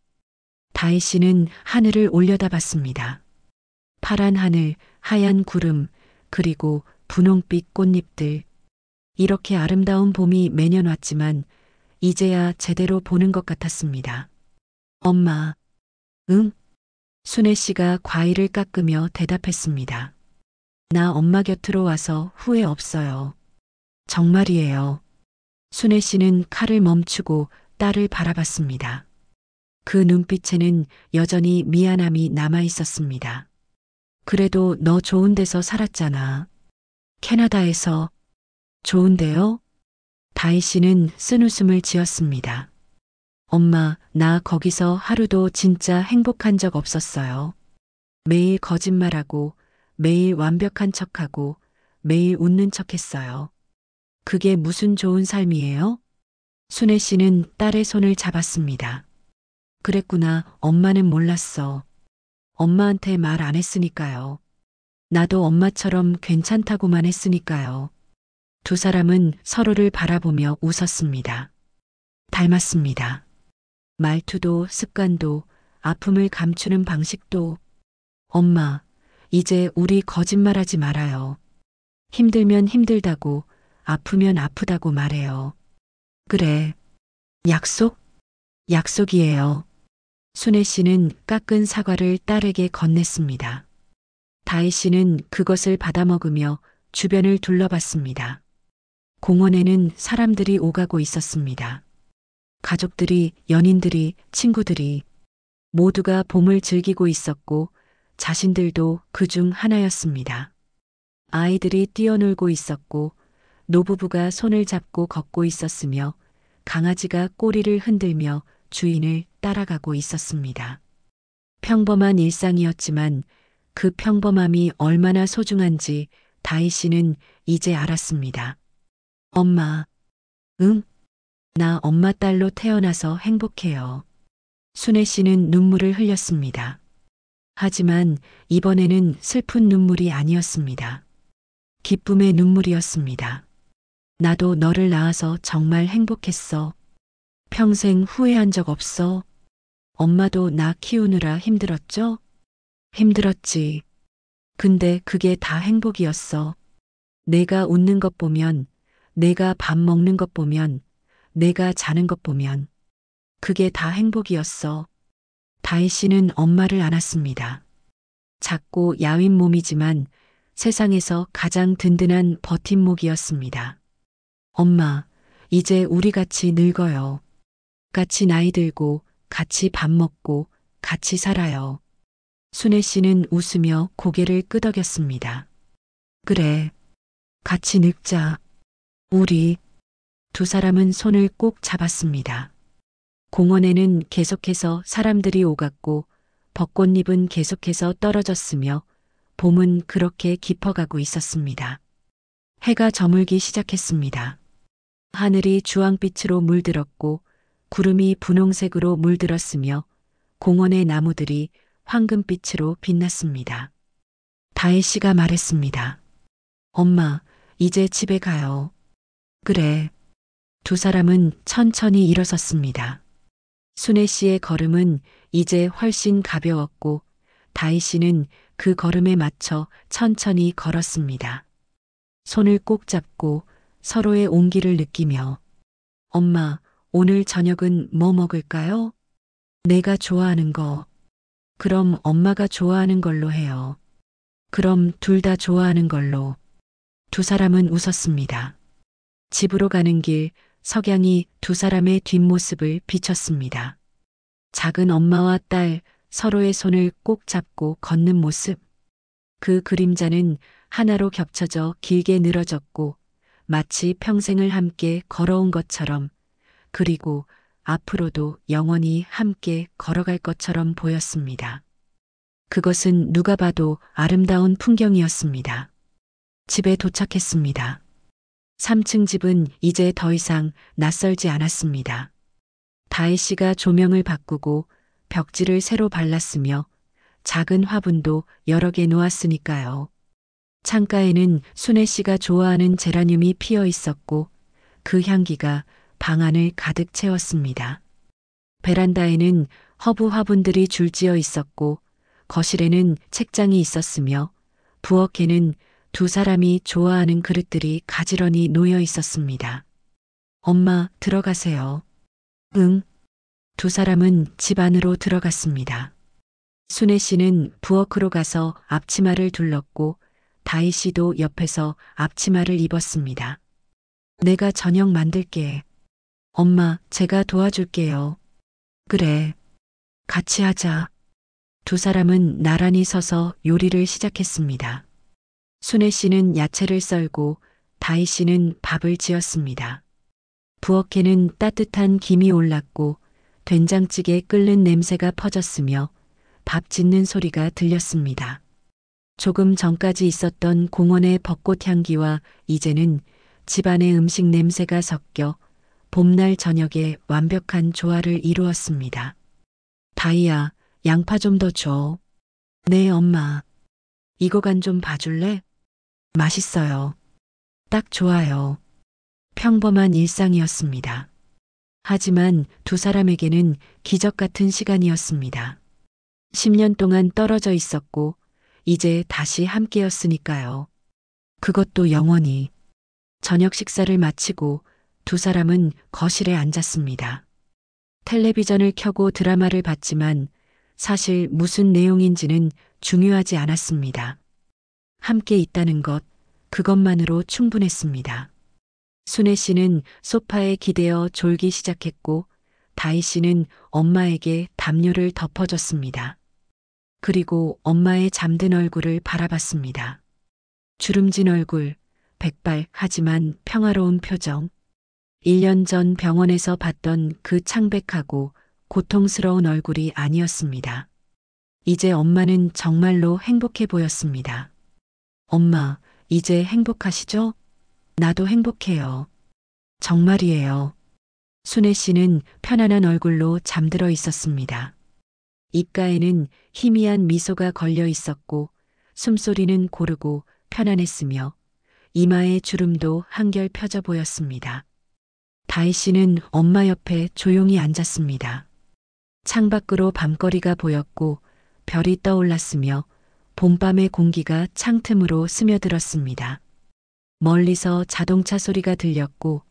다혜 씨는 하늘을 올려다봤습니다. 파란 하늘, 하얀 구름, 그리고 분홍빛 꽃잎들. 이렇게 아름다운 봄이 매년 왔지만 이제야 제대로 보는 것 같았습니다. 엄마, 응? 순애 씨가 과일을 깎으며 대답했습니다. 나 엄마 곁으로 와서 후회 없어요. 정말이에요. 순애 씨는 칼을 멈추고 딸을 바라봤습니다. 그 눈빛에는 여전히 미안함이 남아 있었습니다. 그래도 너 좋은 데서 살았잖아. 캐나다에서. 좋은데요? 다희 씨는 쓴웃음을 지었습니다. 엄마, 나 거기서 하루도 진짜 행복한 적 없었어요. 매일 거짓말하고, 매일 완벽한 척하고, 매일 웃는 척 했어요. 그게 무슨 좋은 삶이에요? 순애 씨는 딸의 손을 잡았습니다. 그랬구나, 엄마는 몰랐어. 엄마한테 말 안 했으니까요. 나도 엄마처럼 괜찮다고만 했으니까요. 두 사람은 서로를 바라보며 웃었습니다. 닮았습니다. 말투도 습관도 아픔을 감추는 방식도. 엄마, 이제 우리 거짓말하지 말아요. 힘들면 힘들다고, 아프면 아프다고 말해요. 그래. 약속? 약속이에요. 순애 씨는 깎은 사과를 딸에게 건넸습니다. 다혜 씨는 그것을 받아먹으며 주변을 둘러봤습니다. 공원에는 사람들이 오가고 있었습니다. 가족들이, 연인들이, 친구들이 모두가 봄을 즐기고 있었고 자신들도 그중 하나였습니다. 아이들이 뛰어놀고 있었고 노부부가 손을 잡고 걷고 있었으며 강아지가 꼬리를 흔들며 주인을 따라가고 있었습니다. 평범한 일상이었지만 그 평범함이 얼마나 소중한지 다희 씨는 이제 알았습니다. 엄마, 응? 나 엄마 딸로 태어나서 행복해요. 순애 씨는 눈물을 흘렸습니다. 하지만 이번에는 슬픈 눈물이 아니었습니다. 기쁨의 눈물이었습니다. 나도 너를 낳아서 정말 행복했어. 평생 후회한 적 없어. 엄마도 나 키우느라 힘들었죠? 힘들었지. 근데 그게 다 행복이었어. 내가 웃는 것 보면, 내가 밥 먹는 것 보면, 내가 자는 것 보면, 그게 다 행복이었어. 다희 씨는 엄마를 안았습니다. 작고 야윈 몸이지만 세상에서 가장 든든한 버팀목이었습니다. 엄마, 이제 우리 같이 늙어요. 같이 나이 들고, 같이 밥 먹고, 같이 살아요. 순애 씨는 웃으며 고개를 끄덕였습니다. 그래. 같이 늙자. 우리. 두 사람은 손을 꼭 잡았습니다. 공원에는 계속해서 사람들이 오갔고 벚꽃잎은 계속해서 떨어졌으며 봄은 그렇게 깊어가고 있었습니다. 해가 저물기 시작했습니다. 하늘이 주황빛으로 물들었고 구름이 분홍색으로 물들었으며 공원의 나무들이 황금빛으로 빛났습니다. 다혜 씨가 말했습니다. 엄마, 이제 집에 가요. 그래. 두 사람은 천천히 일어섰습니다. 순애 씨의 걸음은 이제 훨씬 가벼웠고 다희 씨는 그 걸음에 맞춰 천천히 걸었습니다. 손을 꼭 잡고 서로의 온기를 느끼며 엄마, 오늘 저녁은 뭐 먹을까요? 내가 좋아하는 거. 그럼 엄마가 좋아하는 걸로 해요. 그럼 둘 다 좋아하는 걸로. 두 사람은 웃었습니다. 집으로 가는 길 석양이 두 사람의 뒷모습을 비췄습니다. 작은 엄마와 딸 서로의 손을 꼭 잡고 걷는 모습. 그 그림자는 하나로 겹쳐져 길게 늘어졌고 마치 평생을 함께 걸어온 것처럼 그리고 앞으로도 영원히 함께 걸어갈 것처럼 보였습니다. 그것은 누가 봐도 아름다운 풍경이었습니다. 집에 도착했습니다. 3층 집은 이제 더 이상 낯설지 않았습니다. 다혜 씨가 조명을 바꾸고 벽지를 새로 발랐으며 작은 화분도 여러 개 놓았으니까요. 창가에는 순애 씨가 좋아하는 제라늄이 피어 있었고 그 향기가 방 안을 가득 채웠습니다. 베란다에는 허브 화분들이 줄지어 있었고 거실에는 책장이 있었으며 부엌에는 두 사람이 좋아하는 그릇들이 가지런히 놓여 있었습니다. 엄마, 들어가세요. 응. 두 사람은 집 안으로 들어갔습니다. 순애 씨는 부엌으로 가서 앞치마를 둘렀고 다희 씨도 옆에서 앞치마를 입었습니다. 내가 저녁 만들게. 엄마, 제가 도와줄게요. 그래. 같이 하자. 두 사람은 나란히 서서 요리를 시작했습니다. 순애 씨는 야채를 썰고 다희 씨는 밥을 지었습니다. 부엌에는 따뜻한 김이 올랐고 된장찌개 끓는 냄새가 퍼졌으며 밥 짓는 소리가 들렸습니다. 조금 전까지 있었던 공원의 벚꽃 향기와 이제는 집안의 음식 냄새가 섞여 봄날 저녁에 완벽한 조화를 이루었습니다. 다희야, 양파 좀 더 줘. 네, 엄마. 이거 간 좀 봐줄래? 맛있어요. 딱 좋아요. 평범한 일상이었습니다. 하지만 두 사람에게는 기적 같은 시간이었습니다. 10년 동안 떨어져 있었고 이제 다시 함께였으니까요. 그것도 영원히. 저녁 식사를 마치고 두 사람은 거실에 앉았습니다. 텔레비전을 켜고 드라마를 봤지만 사실 무슨 내용인지는 중요하지 않았습니다. 함께 있다는 것, 그것만으로 충분했습니다. 순애 씨는 소파에 기대어 졸기 시작했고 다희 씨는 엄마에게 담요를 덮어줬습니다. 그리고 엄마의 잠든 얼굴을 바라봤습니다. 주름진 얼굴, 백발 하지만 평화로운 표정. 1년 전 병원에서 봤던 그 창백하고 고통스러운 얼굴이 아니었습니다. 이제 엄마는 정말로 행복해 보였습니다. 엄마, 이제 행복하시죠? 나도 행복해요. 정말이에요. 순애 씨는 편안한 얼굴로 잠들어 있었습니다. 입가에는 희미한 미소가 걸려 있었고 숨소리는 고르고 편안했으며 이마의 주름도 한결 펴져 보였습니다. 다희 씨는 엄마 옆에 조용히 앉았습니다. 창밖으로 밤거리가 보였고 별이 떠올랐으며 봄밤의 공기가 창틈으로 스며들었습니다. 멀리서 자동차 소리가 들렸고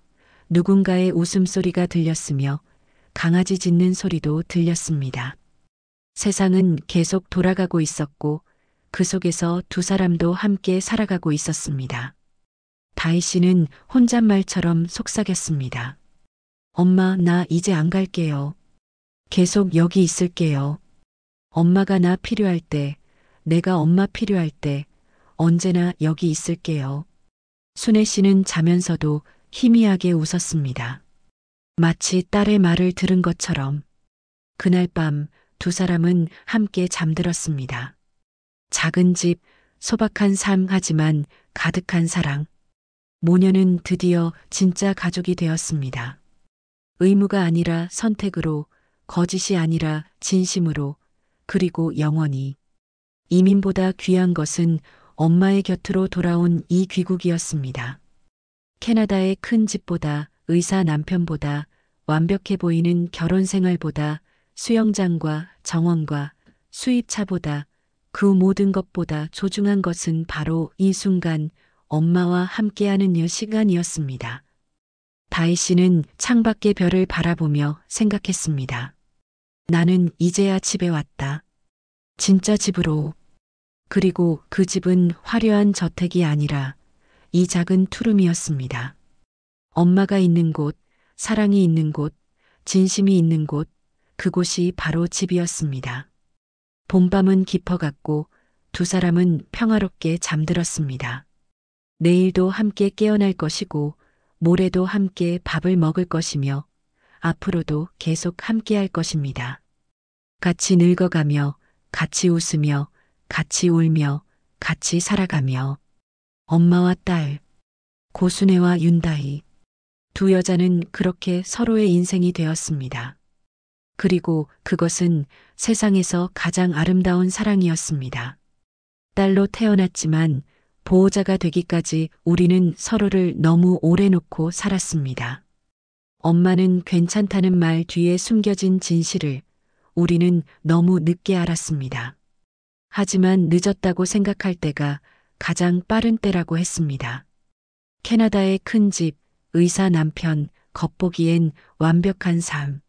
누군가의 웃음소리가 들렸으며 강아지 짖는 소리도 들렸습니다. 세상은 계속 돌아가고 있었고 그 속에서 두 사람도 함께 살아가고 있었습니다. 다희 씨는 혼잣말처럼 속삭였습니다. 엄마, 나 이제 안 갈게요. 계속 여기 있을게요. 엄마가 나 필요할 때, 내가 엄마 필요할 때 언제나 여기 있을게요. 순애 씨는 자면서도 희미하게 웃었습니다. 마치 딸의 말을 들은 것처럼. 그날 밤 두 사람은 함께 잠들었습니다. 작은 집, 소박한 삶 하지만 가득한 사랑. 모녀는 드디어 진짜 가족이 되었습니다. 의무가 아니라 선택으로, 거짓이 아니라 진심으로, 그리고 영원히. 이민보다 귀한 것은 엄마의 곁으로 돌아온 이 귀국이었습니다. 캐나다의 큰 집보다, 의사 남편보다, 완벽해 보이는 결혼 생활보다, 수영장과 정원과 수입차보다, 그 모든 것보다 소중한 것은 바로 이 순간 엄마와 함께하는 시간이었습니다. 다희 씨는 창밖의 별을 바라보며 생각했습니다. 나는 이제야 집에 왔다. 진짜 집으로. 그리고 그 집은 화려한 저택이 아니라 이 작은 투룸이었습니다. 엄마가 있는 곳, 사랑이 있는 곳, 진심이 있는 곳, 그곳이 바로 집이었습니다. 봄밤은 깊어갔고 두 사람은 평화롭게 잠들었습니다. 내일도 함께 깨어날 것이고 모레도 함께 밥을 먹을 것이며 앞으로도 계속 함께 할 것입니다. 같이 늙어가며 같이 웃으며 같이 울며 같이 살아가며 엄마와 딸, 고순애와 윤다희 두 여자는 그렇게 서로의 인생이 되었습니다. 그리고 그것은 세상에서 가장 아름다운 사랑이었습니다. 딸로 태어났지만 보호자가 되기까지 우리는 서로를 너무 오래 놓고 살았습니다. 엄마는 괜찮다는 말 뒤에 숨겨진 진실을 우리는 너무 늦게 알았습니다. 하지만 늦었다고 생각할 때가 가장 빠른 때라고 했습니다. 캐나다의 큰 집, 의사 남편, 겉보기엔 완벽한 삶.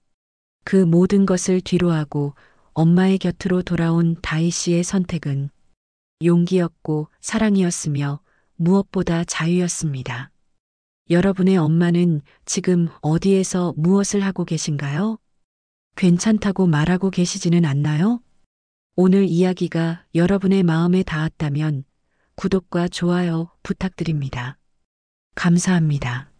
그 모든 것을 뒤로하고 엄마의 곁으로 돌아온 다희 씨의 선택은 용기였고 사랑이었으며 무엇보다 자유였습니다. 여러분의 엄마는 지금 어디에서 무엇을 하고 계신가요? 괜찮다고 말하고 계시지는 않나요? 오늘 이야기가 여러분의 마음에 닿았다면 구독과 좋아요 부탁드립니다. 감사합니다.